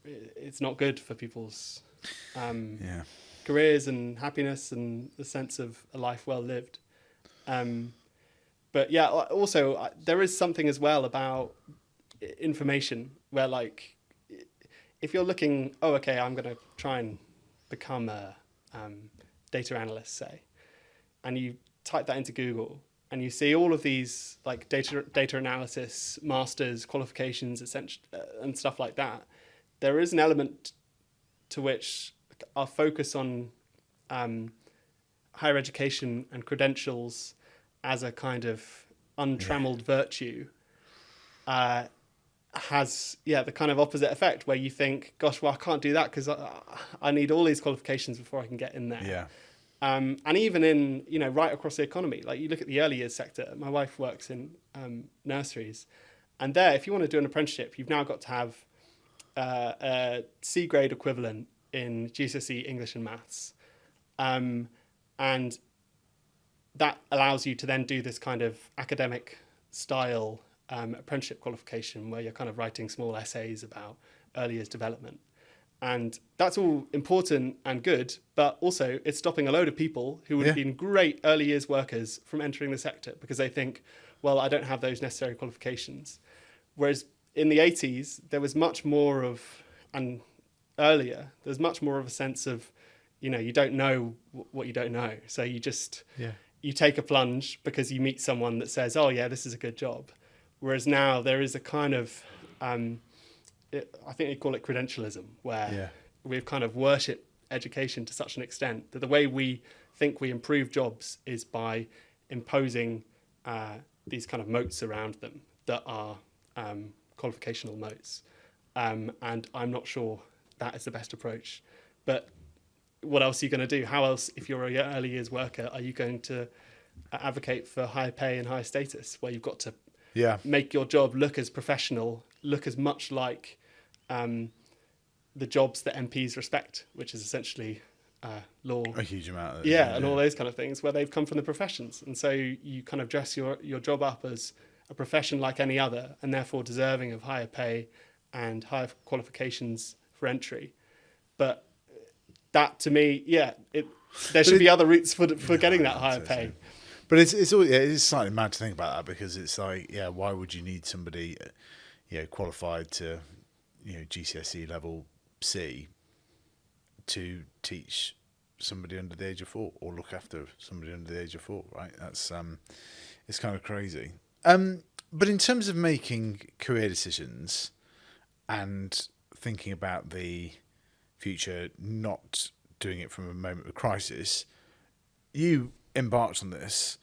It's not good for people's careers and happiness and the sense of a life well lived. But yeah, also there is something as well about information where, like, if you're looking, I'm going to try and become a data analyst, say, and you type that into Google and you see all of these like data analysis masters qualifications and stuff like that, there is an element to which our focus on higher education and credentials as a kind of untrammeled virtue has the kind of opposite effect where you think, gosh, well, I can't do that because I need all these qualifications before I can get in there. Yeah. And even in, right across the economy, like you look at the early years sector, my wife works in nurseries, and there, if you want to do an apprenticeship, you've now got to have a C grade equivalent in GCSE English and Maths. And that allows you to then do this kind of academic style apprenticeship qualification where you're kind of writing small essays about early years development. And that's all important and good, but also it's stopping a load of people who would have been great early years workers from entering the sector because they think, well, I don't have those necessary qualifications. Whereas in the 80s, there was much more of, and earlier, there's much more of a sense of, you don't know what you don't know. So you just, you take a plunge because you meet someone that says, oh yeah, this is a good job. Whereas now there is a kind of, I think they call it credentialism, where we've kind of worshipped education to such an extent that the way we think we improve jobs is by imposing these kind of moats around them that are qualificational moats. And I'm not sure that is the best approach. But what else are you going to do? How else, if you're an early years worker, are you going to advocate for higher pay and higher status, where you've got to make your job look as professional, look as much like the jobs that MPs respect, which is essentially law. A huge amount of it. And all those kind of things, where they've come from the professions. And so you kind of dress your job up as a profession like any other, and therefore deserving of higher pay and higher qualifications for entry. But that, to me, there should be other routes for getting that higher pay. But it's slightly mad to think about that, because it's like, why would you need somebody, qualified to, GCSE level C to teach somebody under the age of 4 or look after somebody under the age of 4, right? That's it's kind of crazy. But in terms of making career decisions and thinking about the future, not doing it from a moment of crisis, you embarked on this.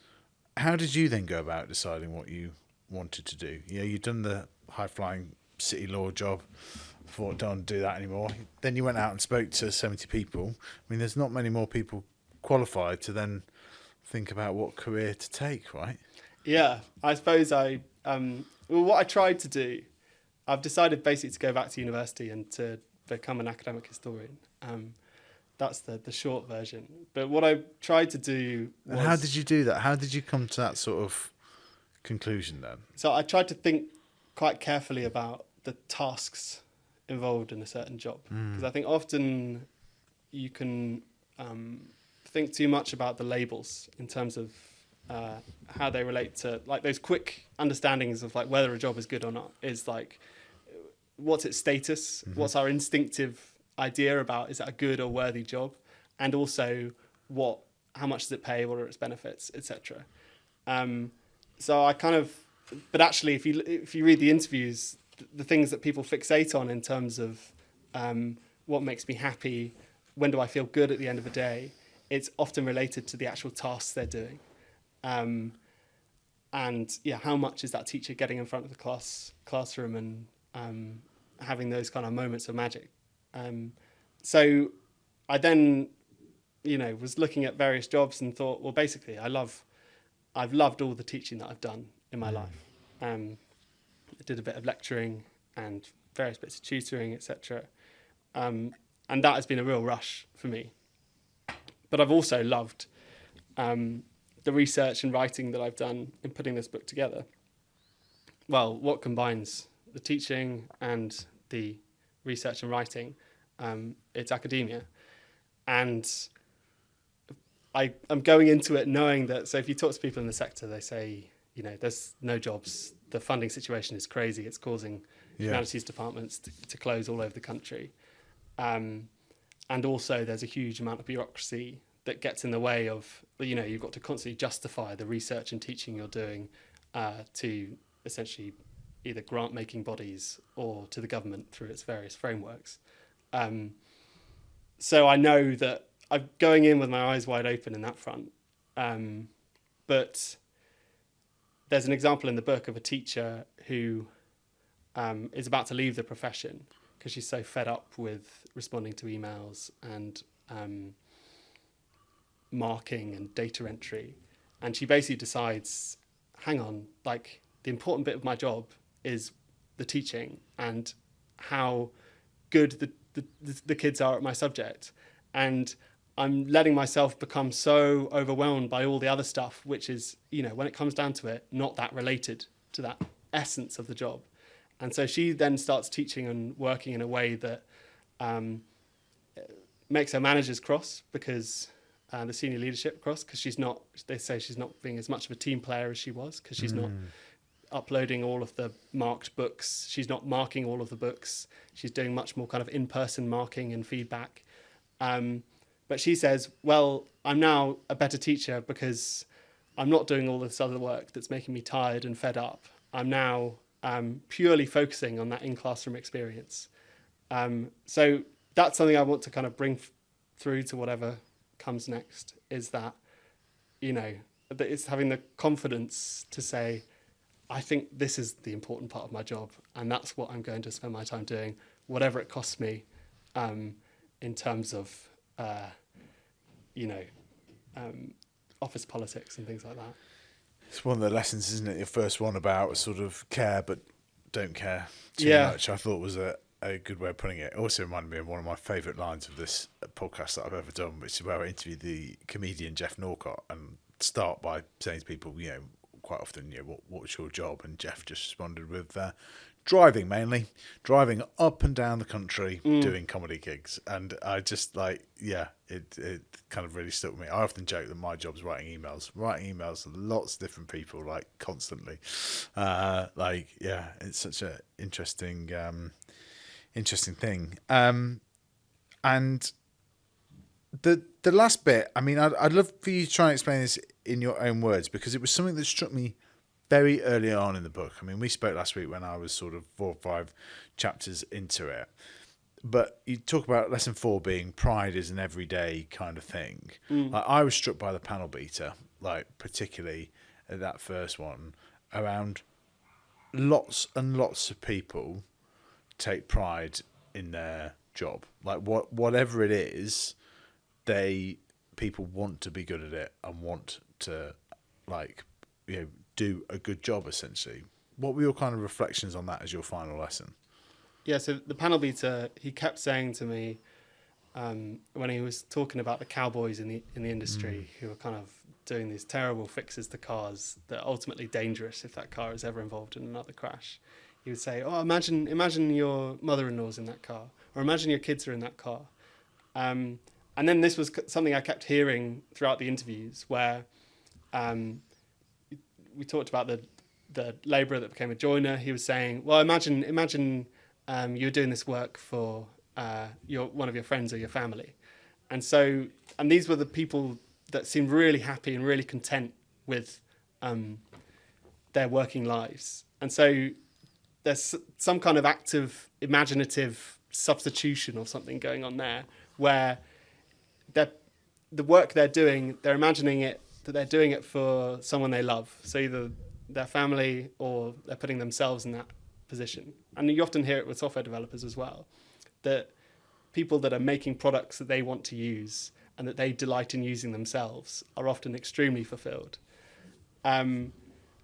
How did you then go about deciding what you wanted to do? You'd done the high-flying city law job, thought, don't do that anymore. Then you went out and spoke to 70 people. I mean, there's not many more people qualified to then think about what career to take, right? Yeah, I suppose what I tried to do, I've decided basically to go back to university and to become an academic historian. That's the short version. But what I tried to do was... And how did you do that? How did you come to that sort of conclusion then? So I tried to think quite carefully about the tasks involved in a certain job. Because I think often you can think too much about the labels in terms of how they relate to, like, those quick understandings of like whether a job is good or not is like, what's its status? What's our instinctive idea about, is that a good or worthy job? And also how much does it pay? What are its benefits, etc. So I kind of, but actually if you read the interviews, the things that people fixate on in terms of what makes me happy, when do I feel good at the end of the day, it's often related to the actual tasks they're doing. and how much is that teacher getting in front of the classroom and having those kind of moments of magic. So I then, was looking at various jobs and thought, well, basically, I've loved all the teaching that I've done in my life. I did a bit of lecturing and various bits of tutoring, etc. And that has been a real rush for me. But I've also loved the research and writing that I've done in putting this book together. Well, what combines the teaching and the research and writing? It's academia. And I'm going into it knowing that, so if you talk to people in the sector, they say, there's no jobs. The funding situation is crazy. It's causing humanities departments to close all over the country. And also there's a huge amount of bureaucracy that gets in the way of, you've got to constantly justify the research and teaching you're doing to essentially either grant-making bodies or to the government through its various frameworks. So I know that I'm going in with my eyes wide open in that front. But there's an example in the book of a teacher who is about to leave the profession because she's so fed up with responding to emails and marking and data entry. And she basically decides, hang on, like the important bit of my job is the teaching and how good the kids are at my subject. And I'm letting myself become so overwhelmed by all the other stuff, which is, when it comes down to it, not that related to that essence of the job. And so she then starts teaching and working in a way that makes her managers cross because the senior leadership cross, because they say she's not being as much of a team player as she was, because she's not uploading all of the marked books. She's not marking all of the books. She's doing much more kind of in-person marking and feedback. But she says, well, I'm now a better teacher because I'm not doing all this other work that's making me tired and fed up. I'm now purely focusing on that in-classroom experience. So that's something I want to kind of bring through to whatever comes next, is that, that it's having the confidence to say, I think this is the important part of my job, and that's what I'm going to spend my time doing, whatever it costs me, in terms of, office politics and things like that. It's one of the lessons, isn't it? Your first one about sort of care but don't care too much, I thought was a good way of putting it. It also reminded me of one of my favourite lines of this podcast that I've ever done, which is where I interviewed the comedian Jeff Norcott and start by saying to people, quite often, what's your job? And Jeff just responded with driving, mainly driving up and down the country, doing comedy gigs. And I just it kind of really stuck with me. I often joke that my job's writing emails to lots of different people, like constantly. It's such an interesting thing. And the last bit, I mean, I'd love for you to try and explain this in your own words, because it was something that struck me very early on in the book. I mean, we spoke last week when I was sort of 4 or 5 chapters into it. But you talk about lesson 4 being pride is an everyday kind of thing. Like, I was struck by the panel beater, like particularly at that first one, around lots and lots of people take pride in their job. Like whatever it is, people want to be good at it and want to do a good job, essentially. What were your kind of reflections on that as your final lesson? Yeah, so the panel beater, he kept saying to me when he was talking about the cowboys in the industry who were kind of doing these terrible fixes to cars that are ultimately dangerous if that car is ever involved in another crash. He would say, "Oh, imagine your mother-in-law's in that car, or imagine your kids are in that car." And then this was something I kept hearing throughout the interviews, where we talked about the labourer that became a joiner. He was saying, "Well, imagine you're doing this work for one of your friends or your family," and these were the people that seemed really happy and really content with their working lives, and so there's some kind of active, imaginative substitution or something going on there, where the work they're doing, they're imagining it that they're doing it for someone they love. So either their family or they're putting themselves in that position. And you often hear it with software developers as well, that people that are making products that they want to use and that they delight in using themselves are often extremely fulfilled.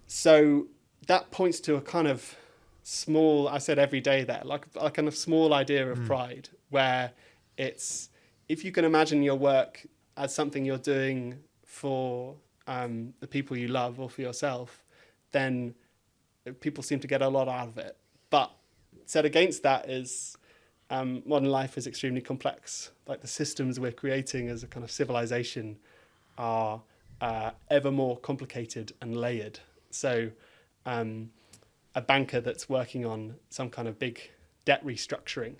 So that points to a kind of small, I said every day there, like a kind of small idea of pride, where it's, if you can imagine your work as something you're doing for the people you love or for yourself, then people seem to get a lot out of it. But set against that is modern life is extremely complex. Like the systems we're creating as a kind of civilization are ever more complicated and layered. So a banker that's working on some kind of big debt restructuring,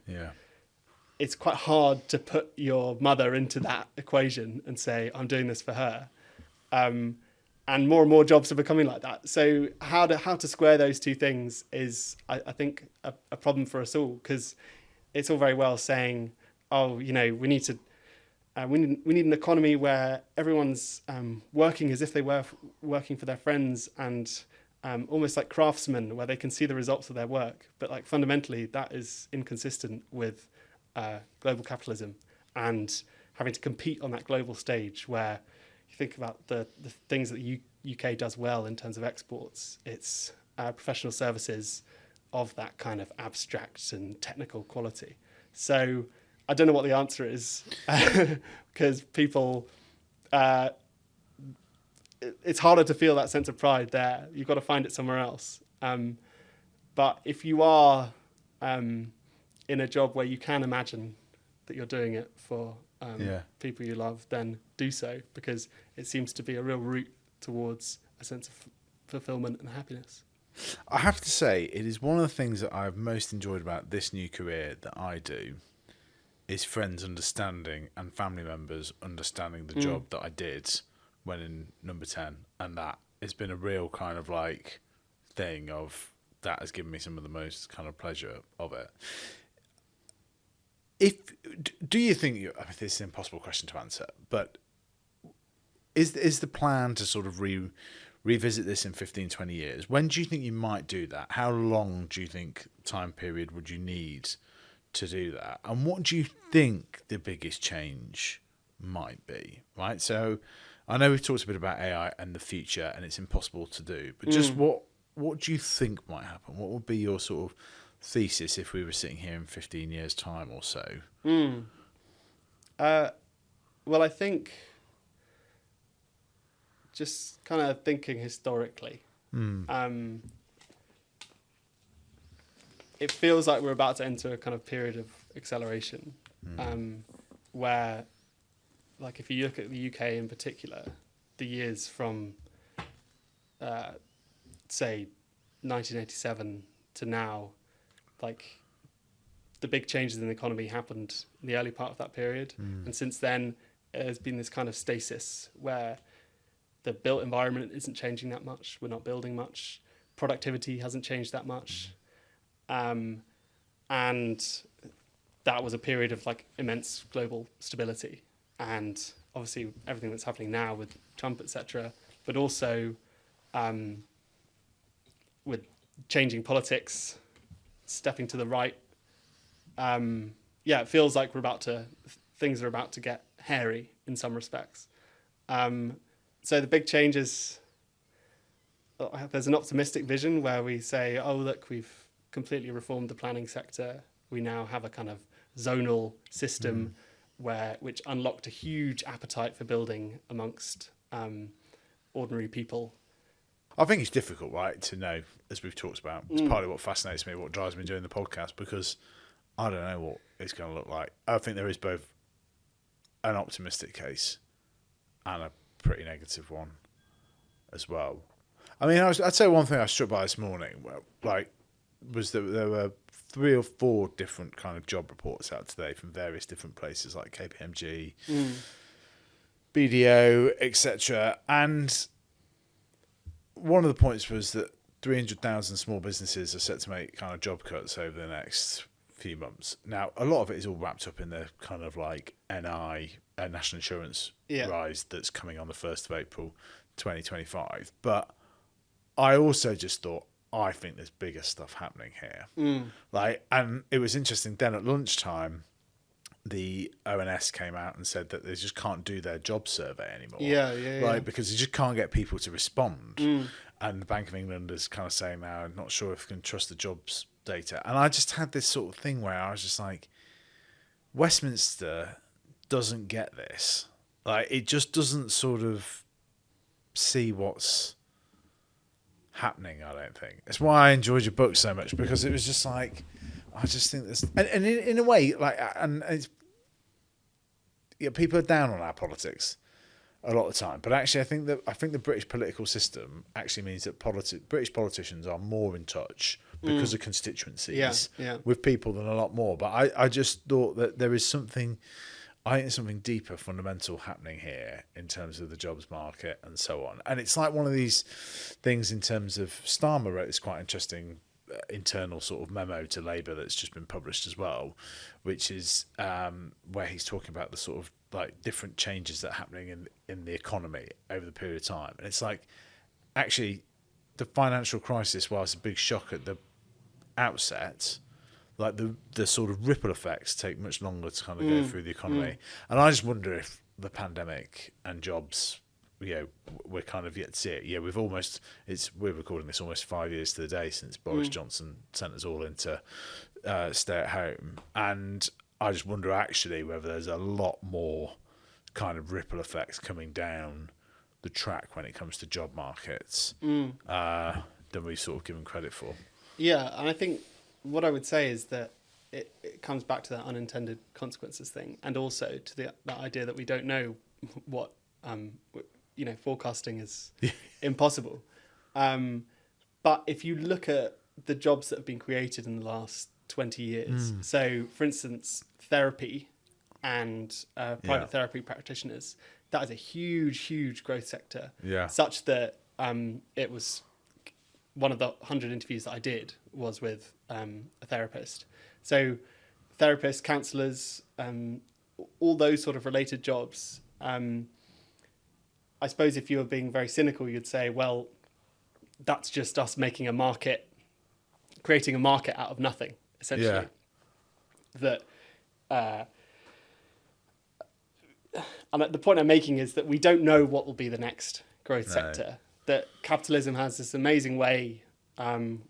it's quite hard to put your mother into that equation and say, I'm doing this for her. And more jobs are becoming like that. So how to square those two things is, I think, a problem for us all, because it's all very well saying, oh, we need to, we need an economy where everyone's working as if they were working for their friends, and almost like craftsmen, where they can see the results of their work. But like fundamentally, that is inconsistent with global capitalism and having to compete on that global stage, where you think about the things that the UK does well in terms of exports. It's professional services of that kind of abstract and technical quality. So I don't know what the answer is, because people, it's harder to feel that sense of pride there. You've got to find it somewhere else. But if you are in a job where you can imagine that you're doing it for people you love, then do so, because it seems to be a real route towards a sense of fulfillment and happiness. I have to say, it is one of the things that I've most enjoyed about this new career that I do, is friends understanding and family members understanding the job that I did when in number 10. And that has been a real kind of like thing of, that has given me some of the most kind of pleasure of it. Do you think, I mean, this is an impossible question to answer, but is the plan to sort of revisit this in 15, 20 years? When do you think you might do that? How long do you think time period would you need to do that? And what do you think the biggest change might be, right? So I know we've talked a bit about AI and the future, and it's impossible to do, but just what do you think might happen? What would be your sort of thesis if we were sitting here in 15 years' time or so? Well, I think just kind of thinking historically, it feels like we're about to enter a kind of period of acceleration, where, like, if you look at the UK in particular, the years from, say, 1987 to now, like, the big changes in the economy happened in the early part of that period. And since then, there's been this kind of stasis where the built environment isn't changing that much. We're not building much. Productivity hasn't changed that much. And that was a period of like immense global stability. And obviously everything that's happening now with Trump, etc., but also with changing politics, stepping to the right. It feels like things are about to get hairy in some respects. So the big changes, there's an optimistic vision where we say, oh, look, we've completely reformed the planning sector. We now have a kind of zonal system which unlocked a huge appetite for building amongst ordinary people. I think it's difficult, right, to know, as we've talked about. It's partly what fascinates me, what drives me doing the podcast, because I don't know what it's going to look like. I think there is both an optimistic case and a pretty negative one as well. I mean, I'd say one thing I was struck by this morning, was that there were 3 or 4 different kind of job reports out today from various different places like KPMG, BDO, etc. And one of the points was that 300,000 small businesses are set to make kind of job cuts over the next few months. Now, a lot of it is all wrapped up in the kind of like NI, national insurance rise that's coming on the 1st of April 2025. But I also just thought, I think there's bigger stuff happening here. Like, and it was interesting then at lunchtime, the ONS came out and said that they just can't do their job survey anymore. Right, because they just can't get people to respond. And the Bank of England is kind of saying now, I'm not sure if we can trust the jobs data. And I just had this sort of thing where I was just like, Westminster doesn't get this. Like, it just doesn't sort of see what's happening, I don't think. It's why I enjoyed your book so much, because it was just like, I just think this, and in a way, like, and it's, yeah, people are down on our politics a lot of the time, but actually, I think the British political system actually means that British politicians are more in touch because of constituencies with people than a lot more. But I just thought that there is something. I think there's something deeper, fundamental happening here in terms of the jobs market and so on. And it's like one of these things in terms of Starmer wrote this quite interesting internal sort of memo to Labour that's just been published as well, which is where he's talking about the sort of like different changes that are happening in the economy over the period of time. And it's like, actually, the financial crisis, whilst a big shock at the outset, like the sort of ripple effects take much longer to kind of go through the economy. And I just wonder if the pandemic and jobs, you know, we're kind of yet to see it. Yeah, we're recording this almost 5 years to the day since Boris Johnson sent us all into stay at home. And I just wonder actually whether there's a lot more kind of ripple effects coming down the track when it comes to job markets than we've sort of given credit for. Yeah, and I think what I would say is that it comes back to that unintended consequences thing, and also to that idea that we don't know what, forecasting is impossible. But if you look at the jobs that have been created in the last 20 years, so for instance, therapy and private therapy practitioners, that is a huge, huge growth sector, such that it was one of the 100 interviews that I did was with a therapist. So therapists, counsellors, all those sort of related jobs. I suppose if you were being very cynical, you'd say, well, that's just us making a market, creating a market out of nothing, essentially. That, and the point I'm making is that we don't know what will be the next growth sector. That capitalism has this amazing way,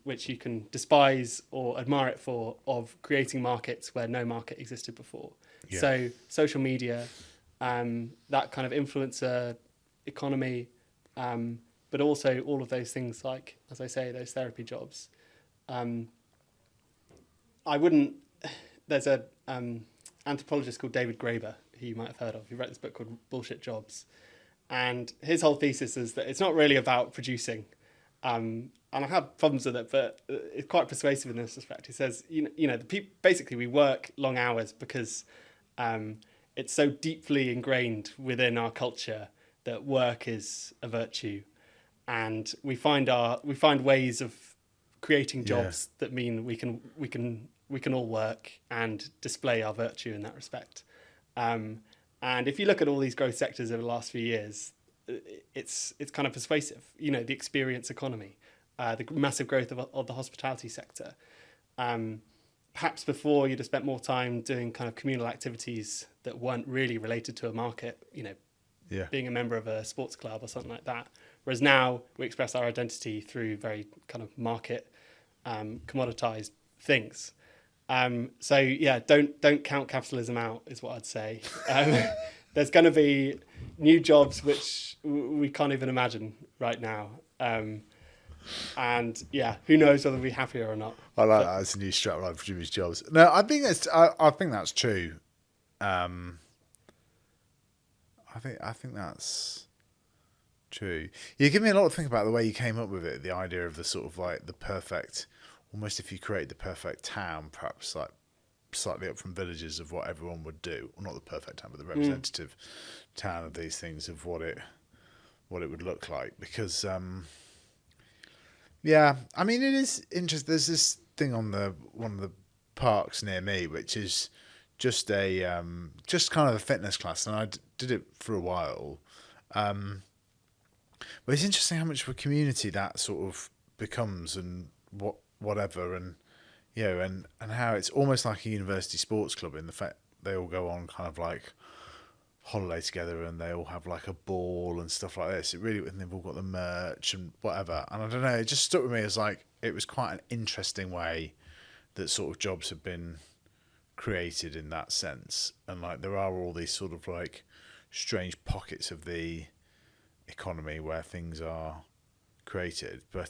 which you can despise or admire it for, of creating markets where no market existed before. So social media, that kind of influencer economy, but also all of those things like, as I say, those therapy jobs. There's a anthropologist called David Graeber, who you might have heard of, who wrote this book called Bullshit Jobs. And his whole thesis is that it's not really about producing. And I have problems with it, but it's quite persuasive in this respect. He says, basically we work long hours because it's so deeply ingrained within our culture that work is a virtue. And we find ways of creating jobs that mean we can all work and display our virtue in that respect. And if you look at all these growth sectors over the last few years, it's kind of persuasive. The experience economy, the massive growth of the hospitality sector. Perhaps before you'd have spent more time doing kind of communal activities that weren't really related to a market, being a member of a sports club or something like that. Whereas now we express our identity through very kind of market, commoditized things. Don't count capitalism out is what I'd say. There's going to be new jobs which we can't even imagine right now. Who knows whether we'll be happier or not. I like that as a new strapline for Jimmy's Jobs. No, I think that's true. I think that's true. You give me a lot to think about the way you came up with it, the idea of the sort of like the perfect, almost if you create the perfect town, perhaps like slightly up from villages of what everyone would do. Well, not the perfect town, but the representative town of these things, of what it would look like. Because, I mean, it is interesting. There's this thing on one of the parks near me, which is just just kind of a fitness class, and I did it for a while. But it's interesting how much of a community that sort of becomes, and whatever, and and how it's almost like a university sports club in the fact they all go on kind of like holiday together and they all have like a ball and stuff like this. And they've all got the merch and whatever. And I don't know, it just stuck with me as like it was quite an interesting way that sort of jobs have been created in that sense. And like there are all these sort of like strange pockets of the economy where things are created, but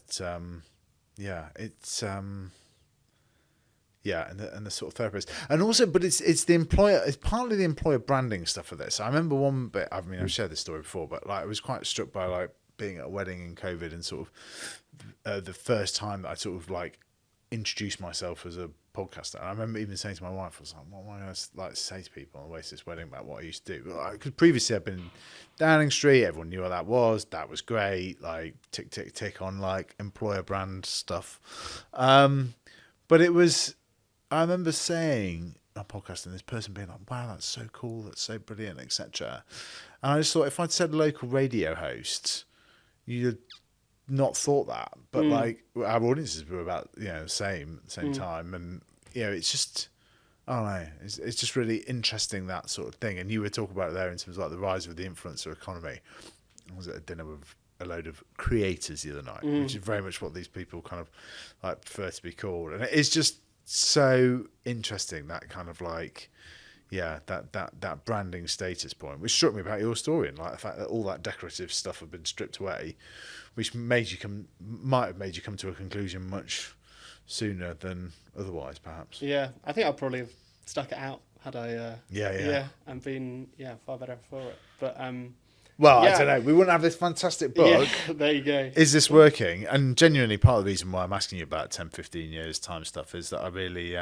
it's and the sort of therapist, and also, but it's the employer. It's partly the employer branding stuff of this. I remember one bit. I mean, I've shared this story before, but like I was quite struck by like being at a wedding in COVID and sort of the first time that I sort of like introduced myself as a podcaster. And I remember even saying to my wife, I was like, what am I going to like say to people on the way to this wedding about what I used to do? Because previously I'd been in Downing Street, everyone knew what that was great, like tick, tick, tick on like employer brand stuff. But it was, I remember saying on a podcast and this person being like, wow, that's so cool, that's so brilliant, etc. And I just thought if I'd said local radio host, you'd not thought that, but like our audiences were about same time, and it's just I don't know, it's just really interesting, that sort of thing. And you were talking about it there in terms of like the rise of the influencer economy. I was at a dinner with a load of creators the other night, which is very much what these people kind of like prefer to be called, and it's just so interesting, that kind of like that branding status point, which struck me about your story, and like the fact that all that decorative stuff had been stripped away, which might have made you come to a conclusion much sooner than otherwise, perhaps. Yeah, I think I'd probably have stuck it out had I and been far better for it. But well, I don't know. We wouldn't have this fantastic book. Yeah, there you go. Is this working? And genuinely, part of the reason why I'm asking you about 10, 15 years time stuff is that I really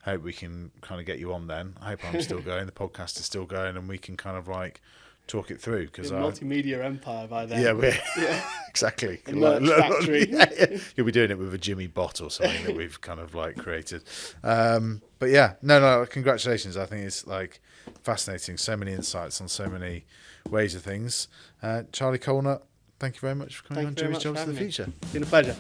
hope we can kind of get you on then. I hope I'm still going, the podcast is still going, and we can kind of like talk it through. Because multimedia empire by then. Yeah, exactly. A merch factory. You'll be doing it with a Jimmy bot or something that we've kind of like created. But yeah, no, congratulations. I think it's like fascinating. So many insights on so many ways of things. Charlie Colenutt, thank you very much for coming on Jimmy's Jobs of the Future. It's been a pleasure.